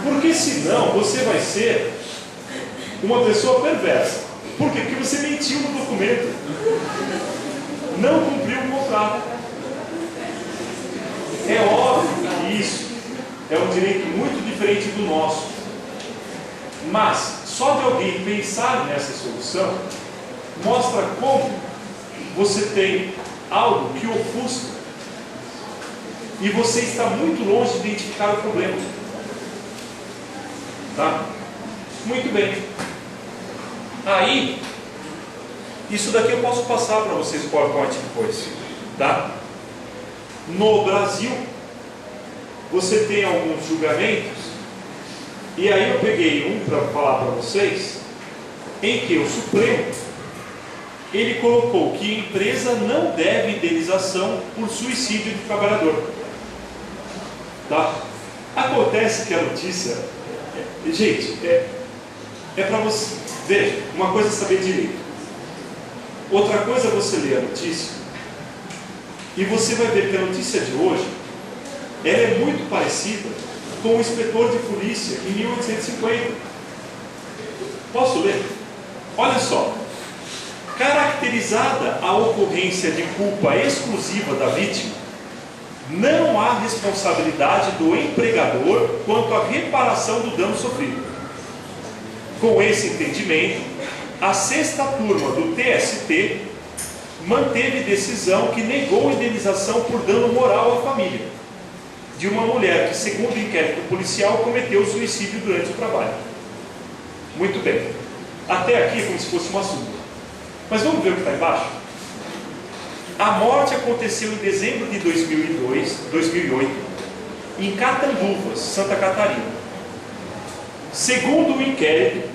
[SPEAKER 2] Porque senão você vai ser uma pessoa perversa. Por quê? Porque você mentiu no documento. Não cumpriu o contrato. É óbvio que isso é um direito muito diferente do nosso. Mas só de alguém pensar nessa solução mostra como você tem algo que ofusca e você está muito longe de identificar o problema. Tá? Muito bem. Aí, isso daqui eu posso passar para vocês o PowerPoint depois. Tá? No Brasil, você tem alguns julgamentos, e aí eu peguei um para falar para vocês, em que o Supremo, ele colocou que a empresa não deve indenização por suicídio de trabalhador. Tá? Acontece que a notícia, gente, é para você, veja, uma coisa é saber direito, outra coisa é você ler a notícia, e você vai ver que a notícia de hoje, ela é muito parecida com o inspetor de polícia em 1850. Posso ler? Olha só. Caracterizada a ocorrência de culpa exclusiva da vítima, não há responsabilidade do empregador quanto à reparação do dano sofrido. Com esse entendimento, a 6ª turma do TST manteve decisão que negou indenização por dano moral à família de uma mulher que, segundo o inquérito policial, cometeu suicídio durante o trabalho. Muito bem. Até aqui é como se fosse uma súmula. Mas vamos ver o que está embaixo? A morte aconteceu em dezembro de 2008, em Catanduvas, Santa Catarina. Segundo o inquérito,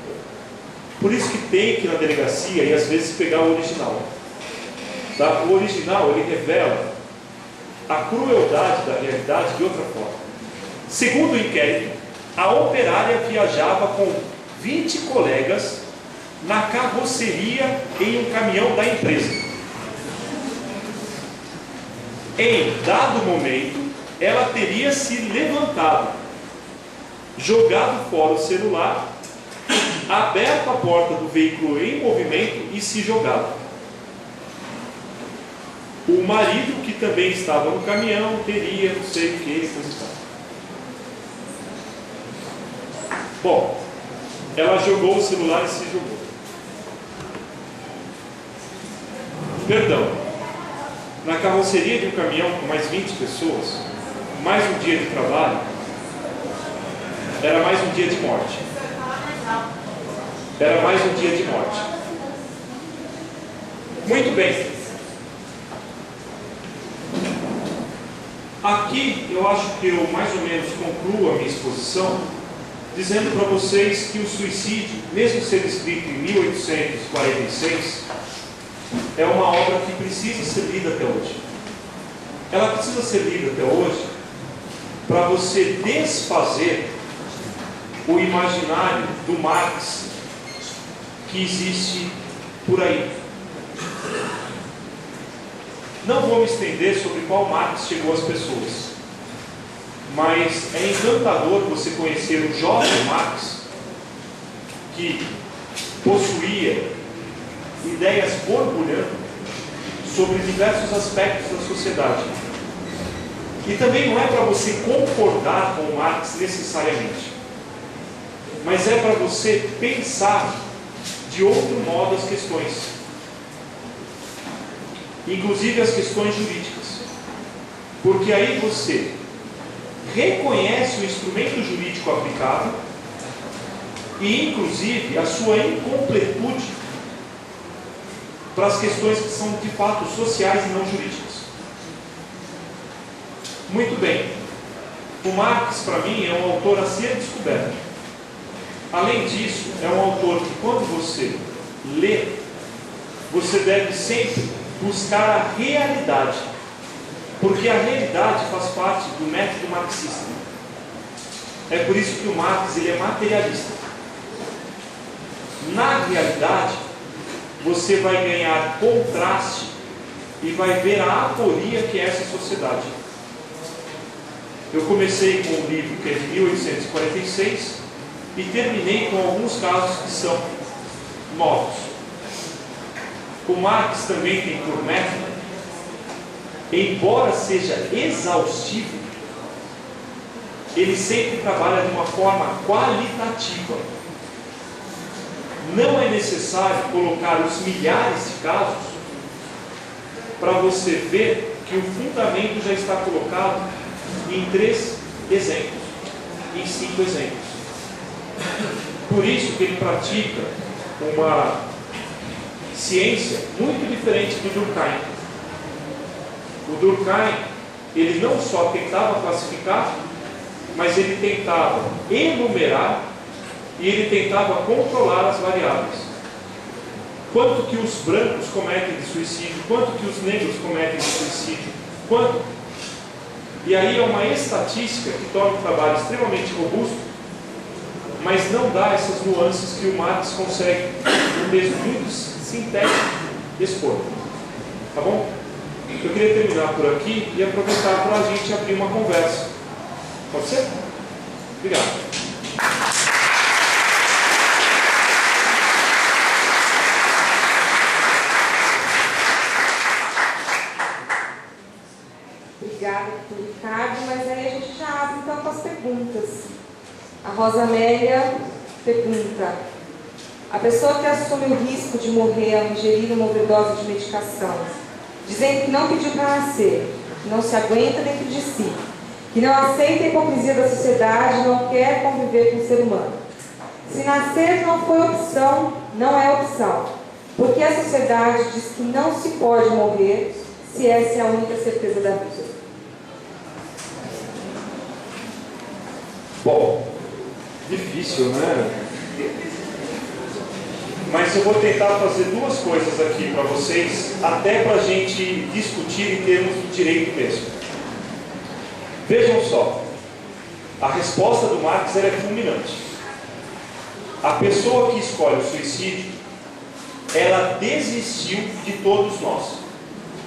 [SPEAKER 2] por isso que tem que ir na delegacia e às vezes pegar o original. Tá? O original, ele revela a crueldade da realidade de outra forma. Segundo o inquérito, a operária viajava com 20 colegas na carroceria em um caminhão da empresa. Em dado momento, ela teria se levantado, jogado fora o celular, aberto a porta do veículo em movimento e se jogado. O marido, que também estava no caminhão, teria não sei o que, coisa e tal. Bom, ela jogou o celular e se jogou.
[SPEAKER 1] Perdão, na carroceria de um caminhão com mais 20 pessoas, mais um dia de trabalho, era mais um dia de morte. Era mais um dia de morte. Muito bem. Aqui eu acho que eu mais ou menos concluo a minha exposição dizendo para vocês que o suicídio, mesmo sendo escrito em 1846, é uma obra que precisa ser lida até hoje. Ela precisa ser lida até hoje para você desfazer o imaginário do Marx que existe por aí. Não vou me estender sobre qual Marx chegou às pessoas, mas é encantador você conhecer o jovem Marx, que possuía ideias borbulhando sobre diversos aspectos da sociedade. E também não é para você concordar com o Marx necessariamente, mas é para você pensar de outro modo as questões, inclusive as questões jurídicas, porque aí você reconhece o instrumento jurídico aplicável e inclusive a sua incompletude para as questões que são de fato sociais e não jurídicas. Muito bem, o Marx para mim é um autor a ser descoberto. Além disso, é um autor que quando você lê, você deve sempre buscar a realidade, porque a realidade faz parte do método marxista. É por isso que o Marx ele é materialista. Na realidade, você vai ganhar contraste e vai ver a aporia que é essa sociedade. Eu comecei com um livro que é de 1846 e terminei com alguns casos que são novos. O Marx também tem por método, embora seja exaustivo, ele sempre trabalha de uma forma qualitativa. Não é necessário colocar os milhares de casos para você ver que o fundamento já está colocado em 3 exemplos, em 5 exemplos. Por isso que ele pratica uma ciência muito diferente do Durkheim. O Durkheim, ele não só tentava classificar, mas ele tentava enumerar e ele tentava controlar as variáveis. Quanto que os brancos cometem de suicídio, quanto que os negros cometem de suicídio, quanto. E aí é uma estatística que torna o trabalho extremamente robusto, mas não dá essas nuances que o Marx consegue, num texto muito sintético, expor. Tá bom? Eu queria terminar por aqui e aproveitar para a gente abrir uma conversa. Pode ser? Obrigado.
[SPEAKER 4] Obrigada, doutor Ricardo, mas aí a gente já abre então com as perguntas. A Rosa Amélia pergunta: a pessoa que assume o risco de morrer ao ingerir uma overdose de medicação, dizendo que não pediu para nascer, que não se aguenta dentro de si, que não aceita a hipocrisia da sociedade, não quer conviver com o ser humano. Se nascer não foi opção, não é opção, porque a sociedade diz que não se pode morrer se essa é a única certeza da vida.
[SPEAKER 2] Bom, difícil, né? Mas eu vou tentar fazer 2 coisas aqui para vocês, até para a gente discutir em termos de direito mesmo. Vejam só, a resposta do Marx é fulminante. A pessoa que escolhe o suicídio, ela desistiu de todos nós.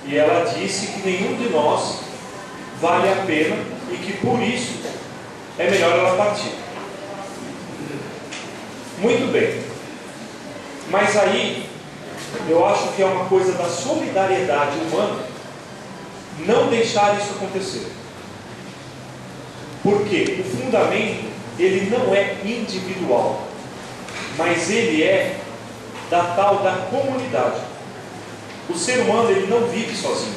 [SPEAKER 2] E ela disse que nenhum de nós vale a pena e que por isso é melhor ela partir. Muito bem. Mas aí, eu acho que é uma coisa da solidariedade humana não deixar isso acontecer. Porque o fundamento, ele não é individual, mas ele é da tal da comunidade. O ser humano, ele não vive sozinho.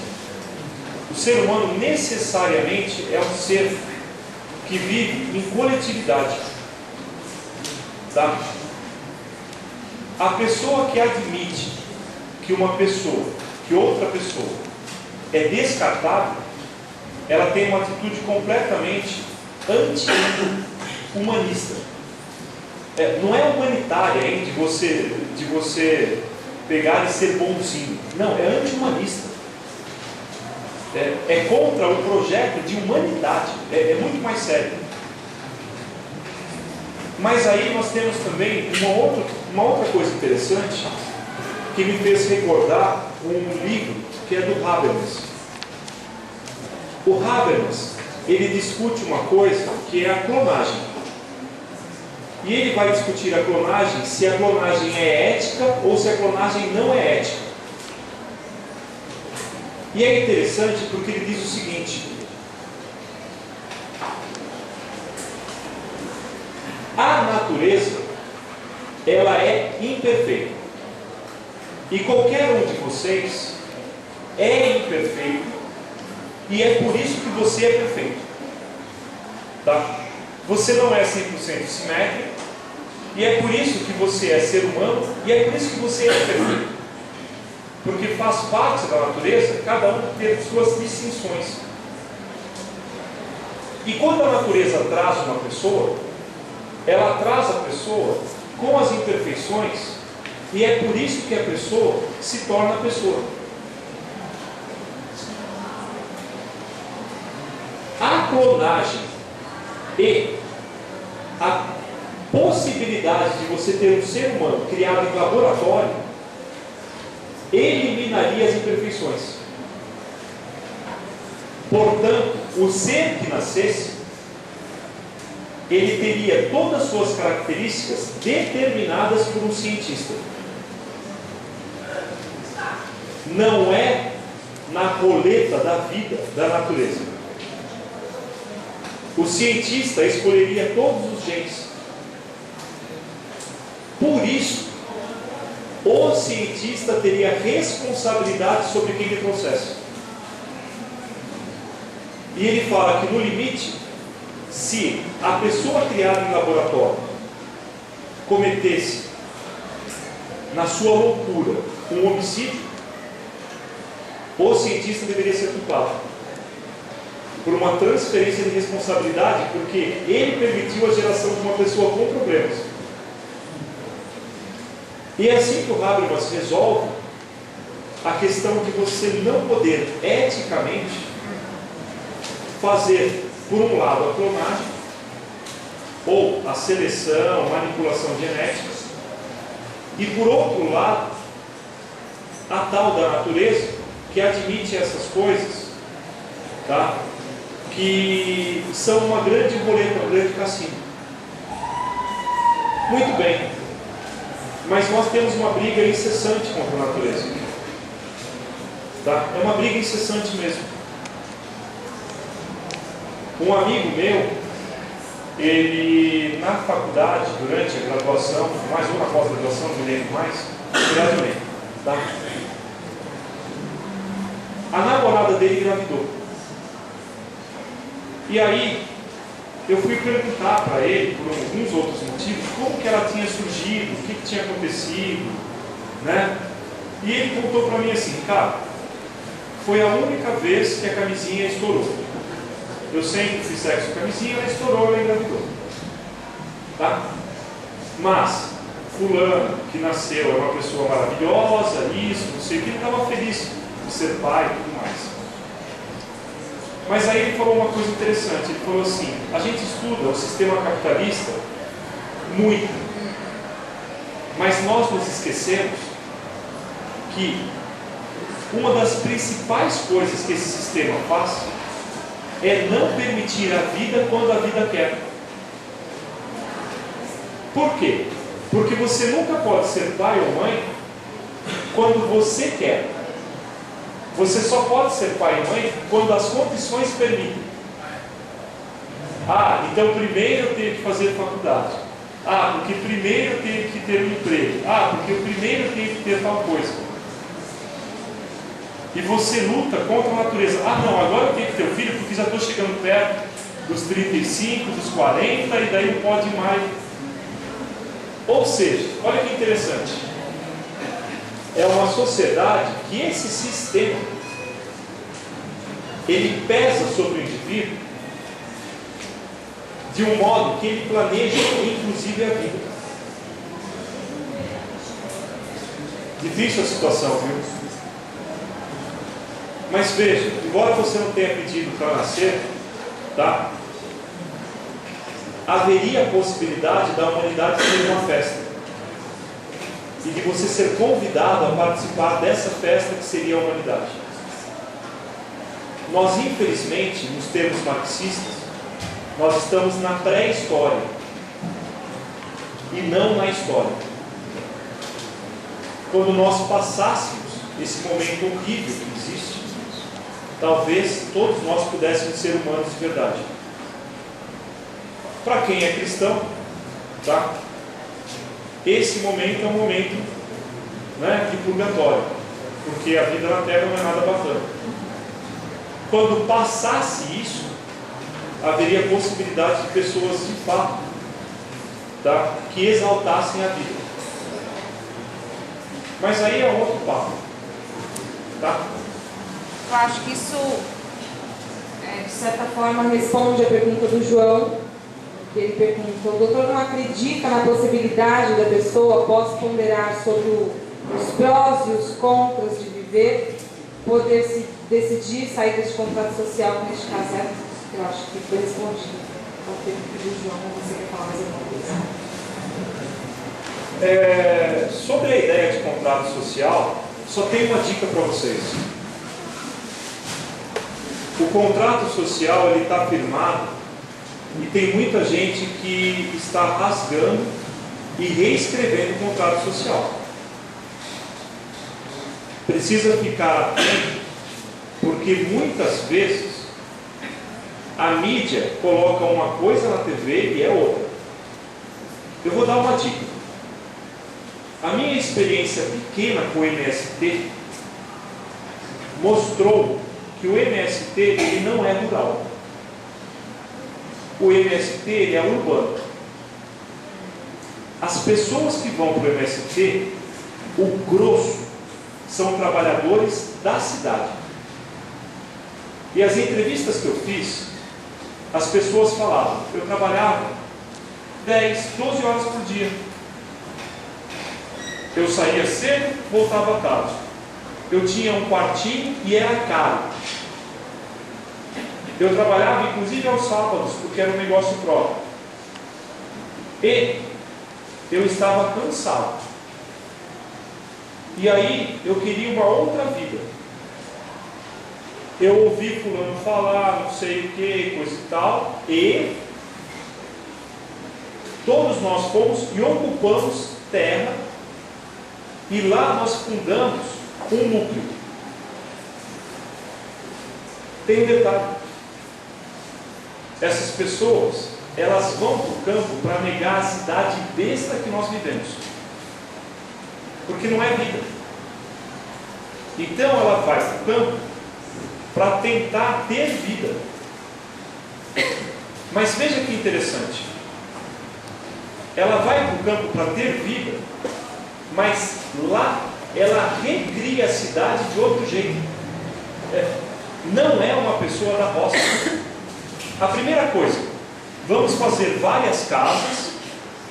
[SPEAKER 2] O ser humano necessariamente é um ser que vive em coletividade. Tá? A pessoa que admite que uma pessoa, que outra pessoa é descartável, ela tem uma atitude completamente anti-humanista. Não é humanitária, hein, de você pegar e ser bonzinho. Não, é anti-humanista. É contra o projeto de humanidade. É muito mais sério. Mas aí nós temos também uma outra coisa interessante que me fez recordar um livro que é do Habermas. O Habermas, ele discute uma coisa que é a clonagem. E ele vai discutir a clonagem, se a clonagem é ética ou se a clonagem não é ética. E é interessante porque ele diz o seguinte: a natureza, ela é imperfeita. E qualquer um de vocês é imperfeito. E é por isso que você é perfeito. Tá? Você não é 100% simétrico. E é por isso que você é ser humano. E é por isso que você é perfeito. Porque faz parte da natureza cada um ter suas distinções. E quando a natureza traz uma pessoa, ela traz a pessoa com as imperfeições, e é por isso que a pessoa se torna pessoa. A clonagem e a possibilidade de você ter um ser humano criado em laboratório eliminaria as imperfeições. Portanto, o ser que nascesse, ele teria todas as suas características determinadas por um cientista. Não é na roleta da vida da natureza. O cientista escolheria todos os genes. Por isso, o cientista teria responsabilidade sobre quem ele trouxesse. E ele fala que no limite, se a pessoa criada em laboratório cometesse, na sua loucura, um homicídio, o cientista deveria ser culpado por uma transferência de responsabilidade, porque ele permitiu a geração de uma pessoa com problemas. E é assim que o Habermas resolve a questão de você não poder eticamente fazer, por um lado, a clonagem, ou a seleção, manipulação genética, e por outro lado, a tal da natureza, que admite essas coisas, tá? Que são uma grande roleta, um grande cassino. Muito bem, mas nós temos uma briga incessante contra a natureza, tá? É uma briga incessante mesmo. Um amigo meu, ele na faculdade, durante a graduação, mais uma pós-graduação, não me lembro mais, graduei, tá? A namorada dele engravidou. E aí, eu fui perguntar para ele, por alguns outros motivos, como que ela tinha surgido, o que tinha acontecido, né? E ele contou para mim assim: cara, foi a única vez que a camisinha estourou. Eu sempre fiz sexo com a camisinha, ela estourou, ela engravidou. Tá? Mas, fulano, que nasceu, é uma pessoa maravilhosa, isso, não sei o que, ele estava feliz de ser pai e tudo mais. Mas aí ele falou uma coisa interessante, ele falou assim: a gente estuda o sistema capitalista muito, mas nós nos esquecemos que uma das principais coisas que esse sistema faz é não permitir a vida quando a vida quer. Por quê? Porque você nunca pode ser pai ou mãe quando você quer. Você só pode ser pai e mãe quando as condições permitem. Ah, então primeiro eu tenho que fazer faculdade. Ah, porque primeiro eu tenho que ter um emprego. Ah, porque primeiro eu tenho que ter tal coisa.
[SPEAKER 1] E você luta contra a natureza. Ah, não, agora eu tenho que ter um filho porque já estou chegando perto dos 35, dos 40 e daí não pode mais. Ou seja, olha que interessante. É uma sociedade que esse sistema ele pesa sobre o indivíduo de um modo que ele planeja inclusive a vida. Difícil a situação, viu? Mas veja, embora você não tenha pedido para nascer, tá? Haveria a possibilidade da humanidade ter uma festa e de você ser convidado a participar dessa festa que seria a humanidade. Nós, infelizmente, nos termos marxistas, nós estamos na pré-história e não na história. Quando nós passássemos esse momento horrível que existe, talvez todos nós pudéssemos ser humanos de verdade. Para quem é cristão, tá? Esse momento é um momento, né, de purgatório, porque a vida na Terra não é nada bacana. Quando passasse isso, haveria possibilidade de pessoas de fato, tá, que exaltassem a vida. Mas aí é outro papo, tá?
[SPEAKER 4] Eu acho que isso, de certa forma, responde a pergunta do João, que ele pergunta: o doutor não acredita na possibilidade da pessoa, após ponderar sobre os prós e os contras de viver, poder se decidir sair desse contrato social, que neste caso é, eu acho que foi respondido ao pergunta do João. Você quer falar mais alguma coisa?
[SPEAKER 1] Sobre a ideia de contrato social, só tem uma dica para vocês. O contrato social ele está firmado e tem muita gente que está rasgando e reescrevendo o contrato social. Precisa ficar atento, porque muitas vezes a mídia coloca uma coisa na TV e é outra. Eu vou dar uma dica. A minha experiência pequena com o MST mostrou que o MST ele não é rural. O MST ele é urbano. As pessoas que vão para o MST, o grosso, são trabalhadores da cidade. E as entrevistas que eu fiz, as pessoas falavam: eu trabalhava 10, 12 horas por dia. Eu saía cedo, voltava tarde. Eu tinha um quartinho e era caro. Eu trabalhava inclusive aos sábados, porque era um negócio próprio. E eu estava cansado. E aí eu queria uma outra vida. Eu ouvi fulano falar, não sei o que, coisa e tal, e todos nós fomos e ocupamos terra, e lá nós fundamos um núcleo. Tem um detalhe: essas pessoas, elas vão para o campo para negar a cidade besta que nós vivemos, porque não é vida. Então ela vai para o campo para tentar ter vida. Mas veja que interessante, ela vai para o campo para ter vida, mas lá ela recria a cidade de outro jeito. Não é uma pessoa da roça. A primeira coisa, vamos fazer várias casas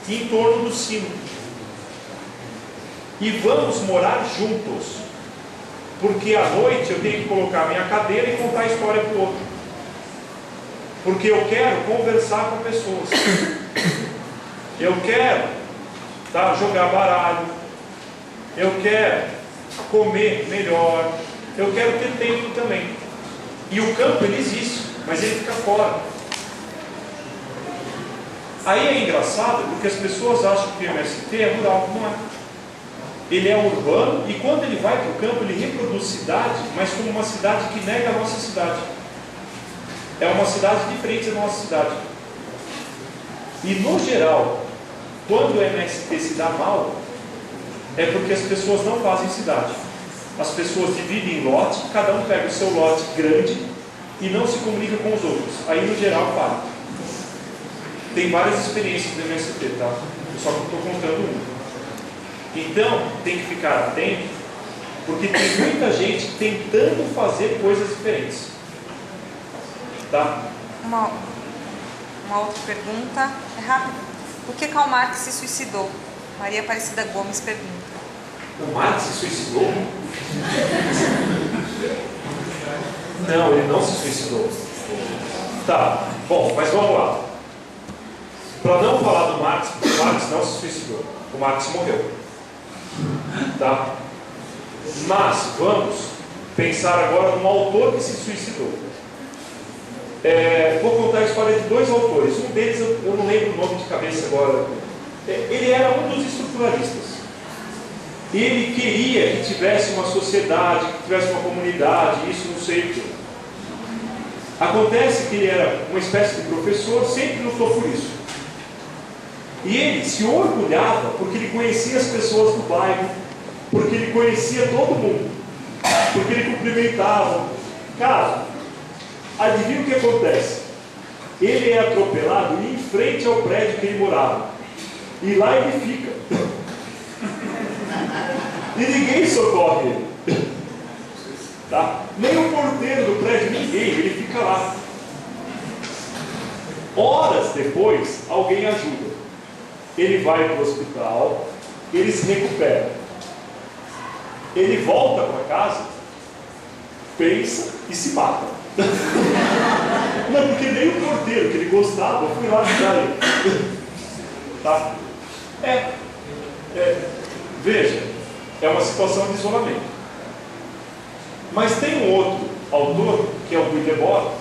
[SPEAKER 1] em torno do sino e vamos morar juntos, porque à noite eu tenho que colocar minha cadeira e contar a história para o outro, porque eu quero conversar com pessoas, eu quero jogar baralho, eu quero comer melhor, eu quero ter tempo também. E o campo ele existe, mas ele fica fora. Aí é engraçado porque as pessoas acham que o MST é rural. Não é. Ele é urbano, e quando ele vai para o campo ele reproduz cidade, mas como uma cidade que nega a nossa cidade. É uma cidade diferente da nossa cidade. E no geral, quando o MST se dá mal, é porque as pessoas não fazem cidade. as pessoas dividem em lote, cada um pega o seu lote grande e não se comunica com os outros. Aí, no geral, para. Tem várias experiências do MST, tá? Eu só estou contando uma. Então, tem que ficar atento, porque tem muita gente tentando fazer coisas diferentes. Tá?
[SPEAKER 4] Uma outra pergunta, é rápido. Por que Karl Marx se suicidou? Maria Aparecida Gomes pergunta.
[SPEAKER 1] O Marx se suicidou? Não, ele não se suicidou. Tá, bom, mas vamos lá. Para não falar do Marx, o Marx não se suicidou. O Marx morreu. Tá? Mas vamos pensar agora num autor que se suicidou. Vou contar a história de dois autores. Um deles eu não lembro o nome de cabeça agora. Ele era um dos estruturalistas. Ele queria que tivesse uma sociedade, que tivesse uma comunidade, isso não sei o que. Acontece que ele era uma espécie de professor, sempre lutou por isso. E ele se orgulhava porque ele conhecia as pessoas do bairro, porque ele conhecia todo mundo, porque ele cumprimentava. Cara, adivinha o que acontece? Ele é atropelado em frente ao prédio que ele morava. E lá ele fica. E ninguém socorre ele. Tá? Nem o porteiro do prédio, ninguém, ele fica lá. Horas depois, alguém ajuda. Ele vai para o hospital, ele se recupera. Ele volta para casa, pensa e se mata. Não, porque nem o porteiro que ele gostava foi lá ajudar ele. Tá? Veja, é uma situação de isolamento. Mas tem um outro autor, que é o Guy Debord,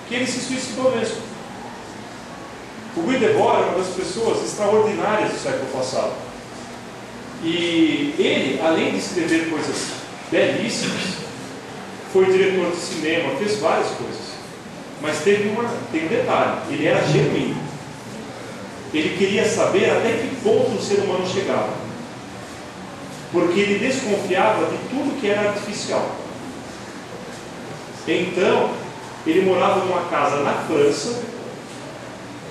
[SPEAKER 1] que ele se suicidou mesmo. O Guy Debord é uma das pessoas extraordinárias do século passado. E ele, além de escrever coisas belíssimas, foi diretor de cinema, fez várias coisas. Mas tem um detalhe, ele era genuíno. Ele queria saber até que ponto o ser humano chegava. Porque ele desconfiava de tudo que era artificial. Então, ele morava numa casa na França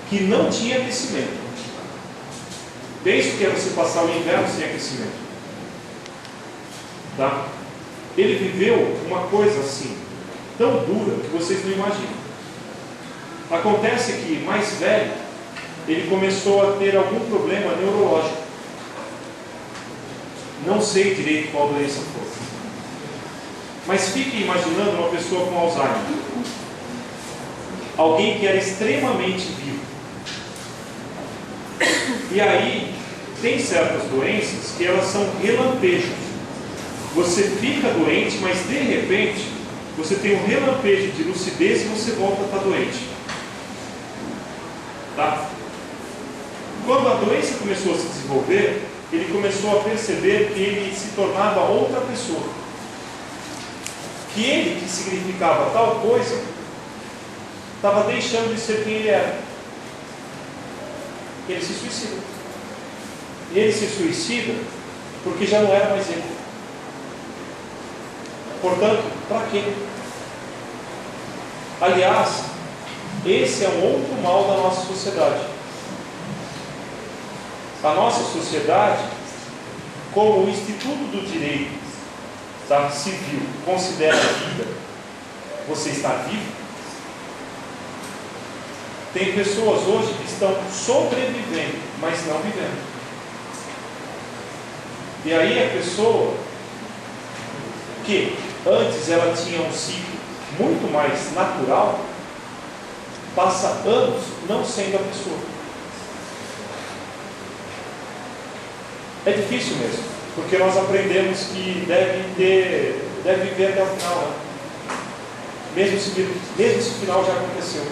[SPEAKER 1] que não tinha aquecimento. Desde que era você passar o inverno sem aquecimento. Tá? Ele viveu uma coisa assim, tão dura que vocês não imaginam. Acontece que, mais velho, ele começou a ter algum problema neurológico. Não sei direito qual doença foi. Mas fique imaginando uma pessoa com Alzheimer. Alguém que era extremamente vivo. E aí, tem certas doenças que elas são relampejos. Você fica doente, mas de repente, você tem um relampejo de lucidez e você volta a estar doente. Tá? Quando a doença começou a se desenvolver, ele começou a perceber que ele se tornava outra pessoa. Que ele, que significava tal coisa, estava deixando de ser quem ele era. Ele se suicida. E ele se suicida porque já não era mais ele. Portanto, para quê? Aliás, esse é um outro mal da nossa sociedade. A nossa sociedade, como o Instituto do Direito Civil considera a vida, você está vivo? Tem pessoas hoje que estão sobrevivendo, mas não vivendo. E aí a pessoa que antes ela tinha um ciclo muito mais natural, passa anos não sendo a pessoa. É difícil mesmo, porque nós aprendemos que deve viver até o final, né? Mesmo se o final já aconteceu.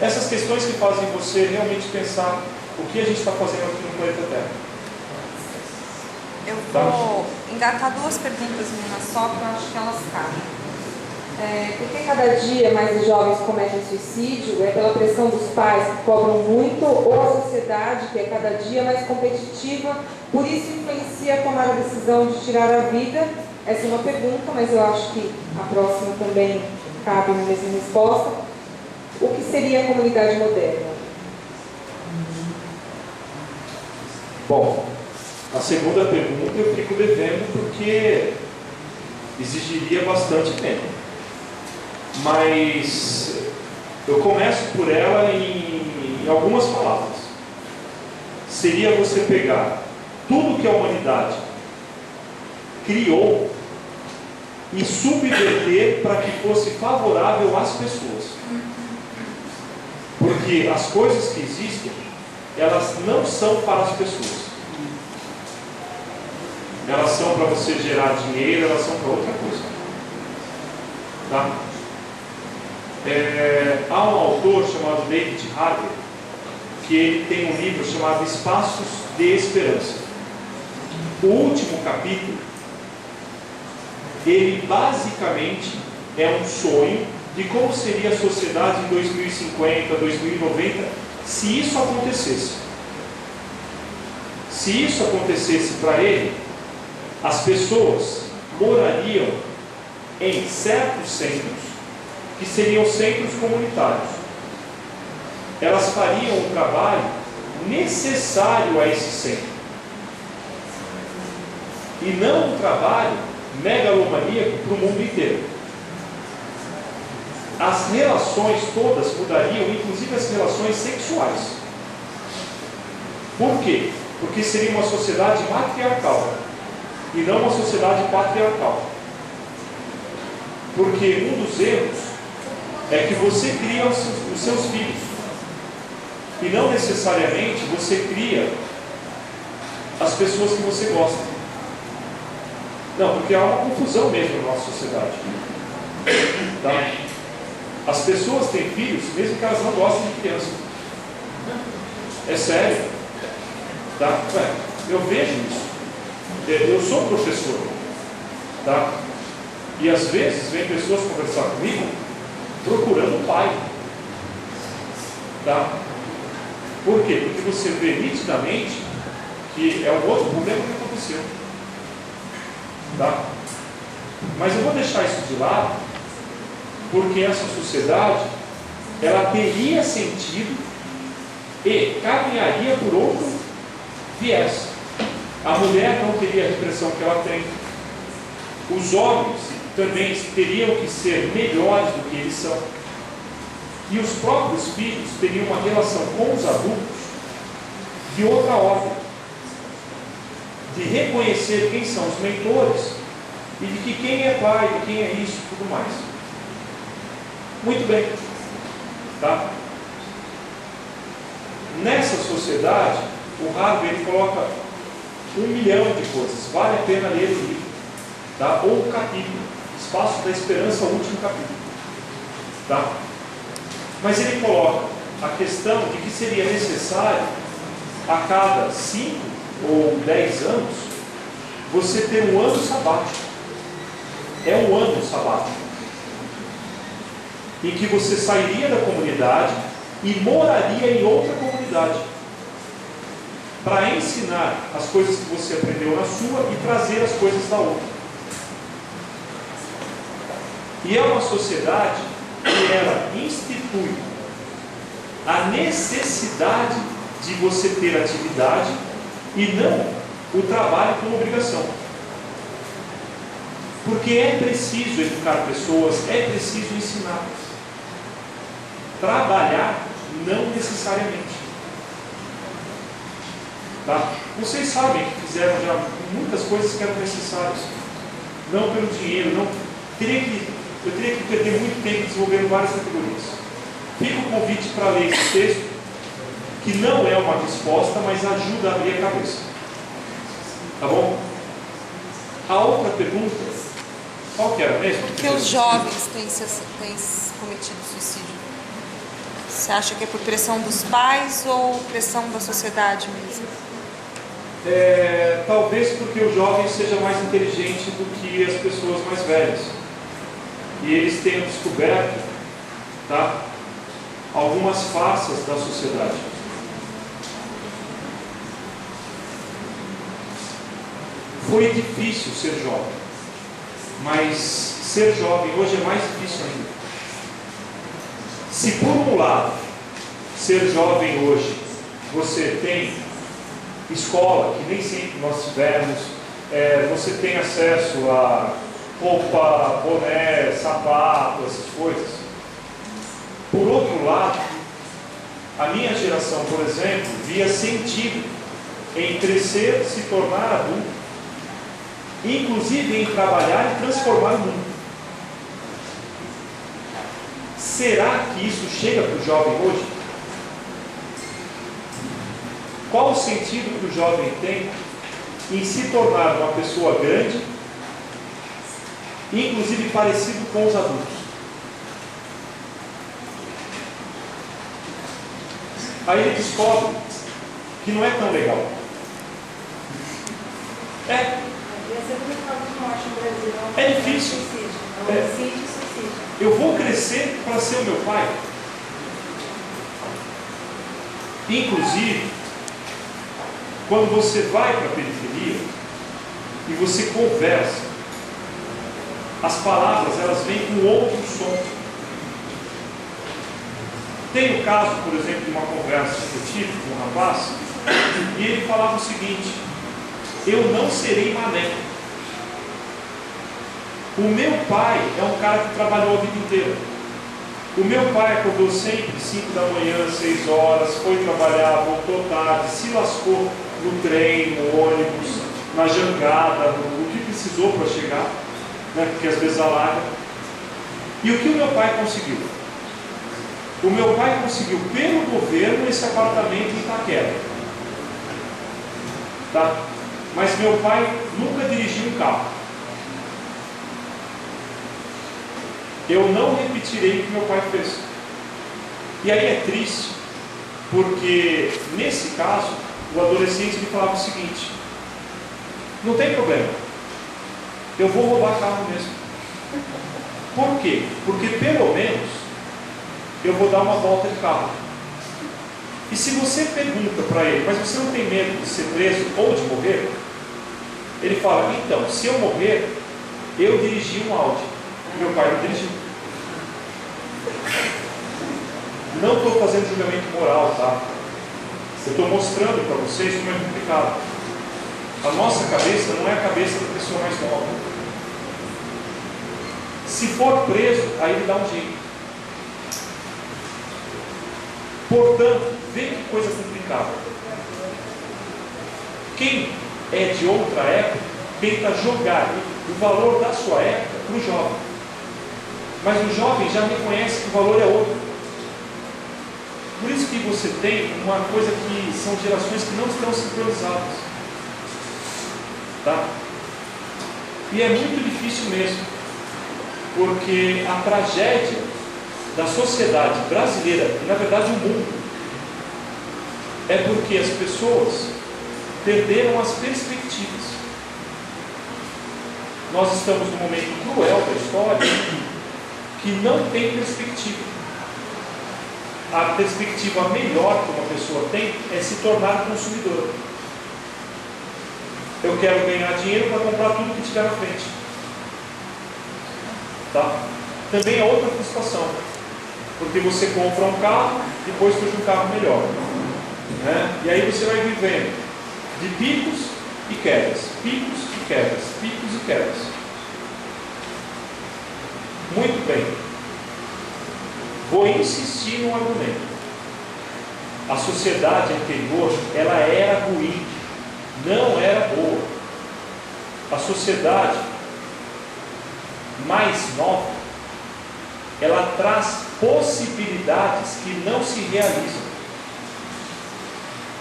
[SPEAKER 1] Essas questões que fazem você realmente pensar o que a gente está fazendo aqui no planeta Terra.
[SPEAKER 4] Eu vou engatar duas perguntas em uma só, que eu acho que elas cabem. Por que cada dia mais os jovens cometem suicídio? É pela pressão dos pais que cobram muito ou a sociedade que é cada dia mais competitiva, por isso influencia a tomar a decisão de tirar a vida? Essa é uma pergunta, mas eu acho que a próxima também cabe na mesma resposta. O que seria a comunidade moderna?
[SPEAKER 2] Bom, a segunda pergunta eu fico devendo porque exigiria bastante tempo. Mas eu começo por ela em algumas palavras. Seria você pegar tudo que a humanidade criou e subverter para que fosse favorável às pessoas. Porque as coisas que existem, elas não são para as pessoas. Elas são para você gerar dinheiro, elas são para outra coisa. Tá? Há um autor chamado David Harvey, que ele tem um livro chamado Espaços de Esperança. O último capítulo, ele basicamente é um sonho de como seria a sociedade em 2050, 2090, se isso acontecesse. Se isso acontecesse para ele, as pessoas morariam em certos centros, que seriam centros comunitários. Elas fariam o trabalho necessário a esse centro, e não um trabalho megalomaníaco para o mundo inteiro. As relações todas mudariam, inclusive as relações sexuais. Por quê? Porque seria uma sociedade matriarcal e não uma sociedade patriarcal. Porque um dos erros é que você cria os seus filhos e não necessariamente você cria as pessoas que você gosta. Não, porque há uma confusão mesmo na nossa sociedade. Tá? As pessoas têm filhos mesmo que elas não gostem de criança. É sério. Tá? Eu vejo isso. Eu sou professor. Tá? E às vezes vem pessoas conversar comigo procurando pai. Tá? Por quê? Porque você vê nitidamente que é um outro problema que aconteceu. Tá? Mas eu vou deixar isso de lado, porque essa sociedade ela teria sentido e caminharia por outro viés. A mulher não teria a repressão que ela tem. Os homens também teriam que ser melhores do que eles são. E os próprios filhos teriam uma relação com os adultos de outra ordem, de reconhecer quem são os mentores e de que quem é pai, de quem é isso e tudo mais. Muito bem. Tá? Nessa sociedade, o Harvey ele coloca 1 milhão de coisas. Vale a pena ler o livro. Tá? Ou o capítulo. Espaço da Esperança, o último capítulo. Tá? Mas ele coloca a questão de que seria necessário, a cada 5 ou 10 anos, você ter um ano sabático. É um ano sabático. Em que você sairia da comunidade e moraria em outra comunidade. Para ensinar as coisas que você aprendeu na sua e trazer as coisas da outra. E é uma sociedade que ela institui a necessidade de você ter atividade e não o trabalho como obrigação. Porque é preciso educar pessoas, é preciso ensinar. Trabalhar não necessariamente. Tá? Vocês sabem que fizeram já muitas coisas que eram necessárias. Não pelo dinheiro, não. Eu teria que perder muito tempo desenvolvendo várias categorias. Fica o convite para ler esse texto, que não é uma resposta, mas ajuda a abrir a cabeça. Tá bom? A outra pergunta, qual que era mesmo?
[SPEAKER 4] Por que os jovens têm cometido suicídio? Você acha que é por pressão dos pais ou pressão da sociedade mesmo?
[SPEAKER 2] Talvez porque o jovem seja mais inteligente do que as pessoas mais velhas. e eles tenham descoberto, tá, algumas faces da sociedade. Foi difícil ser jovem, mas ser jovem hoje é mais difícil ainda. Se por um lado, ser jovem hoje, você tem escola, que nem sempre nós tivemos, você tem acesso a roupa, boné, sapato, essas coisas. Por outro lado, a minha geração, por exemplo, via sentido em crescer, se tornar adulto, inclusive em trabalhar e transformar o mundo. Será que isso chega para o jovem hoje? Qual o sentido que o jovem tem em se tornar uma pessoa grande, inclusive parecido com os adultos? Aí ele descobre que não é tão legal. É difícil. Eu vou crescer para ser o meu pai. Inclusive, quando você vai para a periferia e você conversa, as palavras elas vêm com outro som. Tem o caso, por exemplo, de uma conversa que eu tive com um rapaz, e ele falava o seguinte: eu não serei mané. O meu pai é um cara que trabalhou a vida inteira. O meu pai acordou sempre 5 da manhã, 6 horas, foi trabalhar, voltou tarde, se lascou no trem, no ônibus, na jangada, o que precisou para chegar, né, porque às vezes alaga. E o que o meu pai conseguiu? O meu pai conseguiu, pelo governo, esse apartamento em Itaquera. Tá? Mas meu pai nunca dirigiu um carro. Eu não repetirei o que meu pai fez. E aí é triste, porque nesse caso, o adolescente me falava o seguinte: não tem problema, eu vou roubar carro mesmo. Por quê? Porque pelo menos eu vou dar uma volta de carro. E se você pergunta para ele: mas você não tem medo de ser preso ou de morrer? Ele fala: então, se eu morrer, eu dirigi um Audi. Meu pai não dirigiu. Não estou fazendo julgamento moral, tá? Eu estou mostrando para vocês como é complicado. A nossa cabeça não é a cabeça da pessoa mais nova. Se for preso, aí ele dá um jeito. Portanto, vê que coisa complicada. Quem é de outra época tenta jogar o valor da sua época para o jovem. Mas o jovem já reconhece que o valor é outro. Por isso que você tem uma coisa que são gerações que não estão sincronizadas. Tá? E é muito difícil mesmo, porque a tragédia da sociedade brasileira, e na verdade o mundo, é porque as pessoas perderam as perspectivas. Nós estamos num momento cruel da história que não tem perspectiva. A perspectiva melhor que uma pessoa tem é se tornar consumidora. Eu quero ganhar dinheiro para comprar tudo que tiver na frente. Tá? Também é outra frustração, porque você compra um carro, depois surge um carro melhor, né? E aí você vai vivendo de picos e quedas, picos e quedas, picos e quedas. Muito bem. Vou insistir no argumento. A sociedade anterior, ela era ruim, não era boa. A sociedade mais nova, ela traz possibilidades que não se realizam.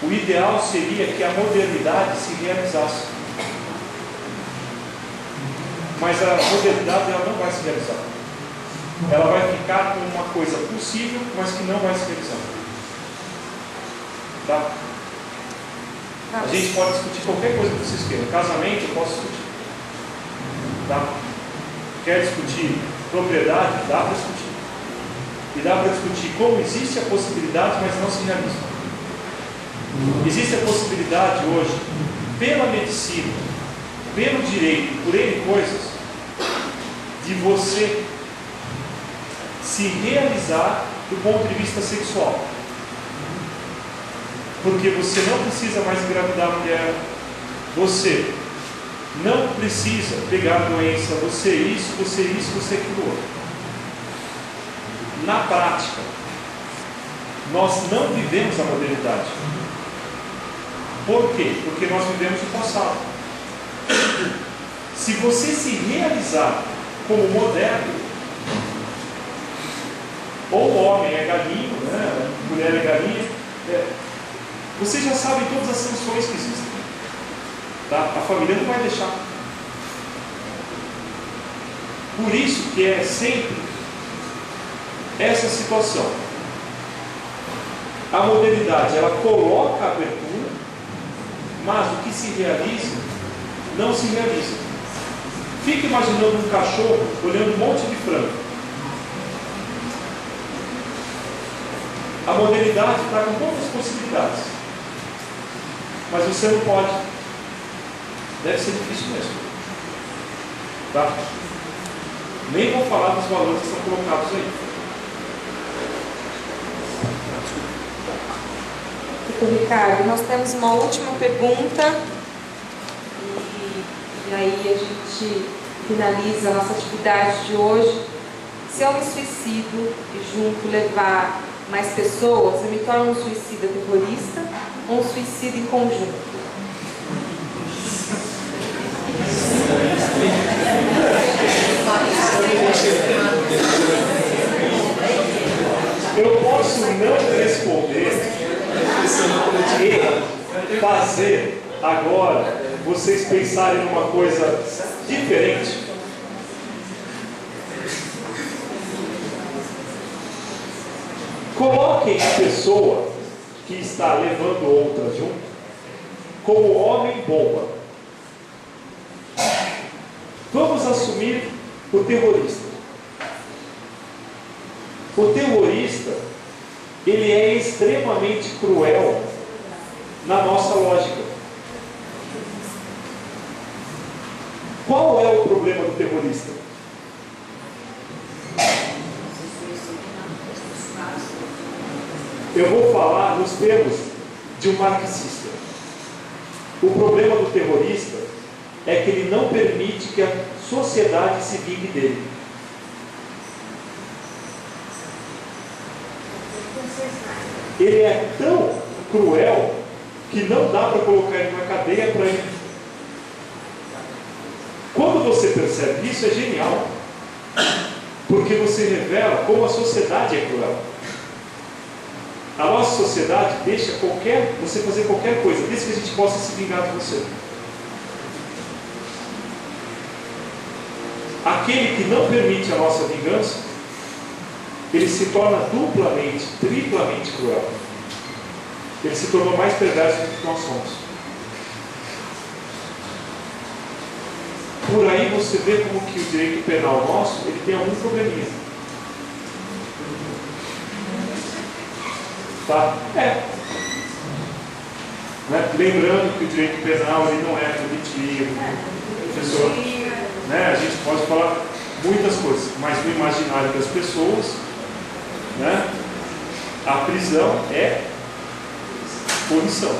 [SPEAKER 2] O ideal seria que a modernidade se realizasse. Mas a modernidade ela não vai se realizar. Ela vai ficar com uma coisa possível, mas que não vai se realizar. Tá? A gente pode discutir qualquer coisa que vocês queiram. Casamento eu posso discutir. Tá? Quer discutir
[SPEAKER 1] propriedade, dá para discutir. E dá para discutir como existe a possibilidade, mas não se realiza. Existe a possibilidade hoje, pela medicina, pelo direito, por N coisas, de você se realizar do ponto de vista sexual. Porque você não precisa mais engravidar a mulher, você não precisa pegar doença, você isso, você aquilo outro. Na prática, nós não vivemos a modernidade. Por quê? Porque nós vivemos o passado. Se você se realizar como moderno, ou homem é galinho, né? Mulher é galinha, você já sabe todas as sanções que existem. Tá? A família não vai deixar. Por isso que é sempre essa situação. A modernidade, ela coloca a abertura, mas o que se realiza, não se realiza. Fica imaginando um cachorro olhando um monte de frango. A modernidade está com poucas possibilidades, mas você não pode. Deve ser difícil mesmo. Tá? Nem vou falar dos valores que são colocados aí.
[SPEAKER 4] Doutor Ricardo, nós temos uma última pergunta e aí a gente finaliza a nossa atividade de hoje. Se eu me suicido e junto levar mais pessoas, eu me torno um suicida terrorista ou um suicídio em conjunto?
[SPEAKER 1] Eu posso não responder e fazer agora vocês pensarem numa coisa diferente. Coloquem a pessoa que está levando outra junto como homem-bomba. Vamos assumir o terrorista. O terrorista, ele é extremamente cruel na nossa lógica. Qual é o problema do terrorista? Eu vou falar nos termos de um marxista. O problema do terrorista é que ele não permite que a sociedade se vingue dele. Ele é tão cruel que não dá para colocar ele na cadeia para ele. Quando você percebe isso, é genial. Porque você revela como a sociedade é cruel. A nossa sociedade deixa você fazer qualquer coisa, desde que a gente possa se vingar de você. Aquele que não permite a nossa vingança, ele se torna duplamente, triplamente cruel. Ele se tornou mais perverso do que nós somos. Por aí você vê como que o direito penal nosso, ele tem algum probleminha. Tá? Né? Lembrando que o direito penal ele não é punitivo, professor. Né? A gente pode falar muitas coisas, mas no imaginário das pessoas, né? A prisão é punição.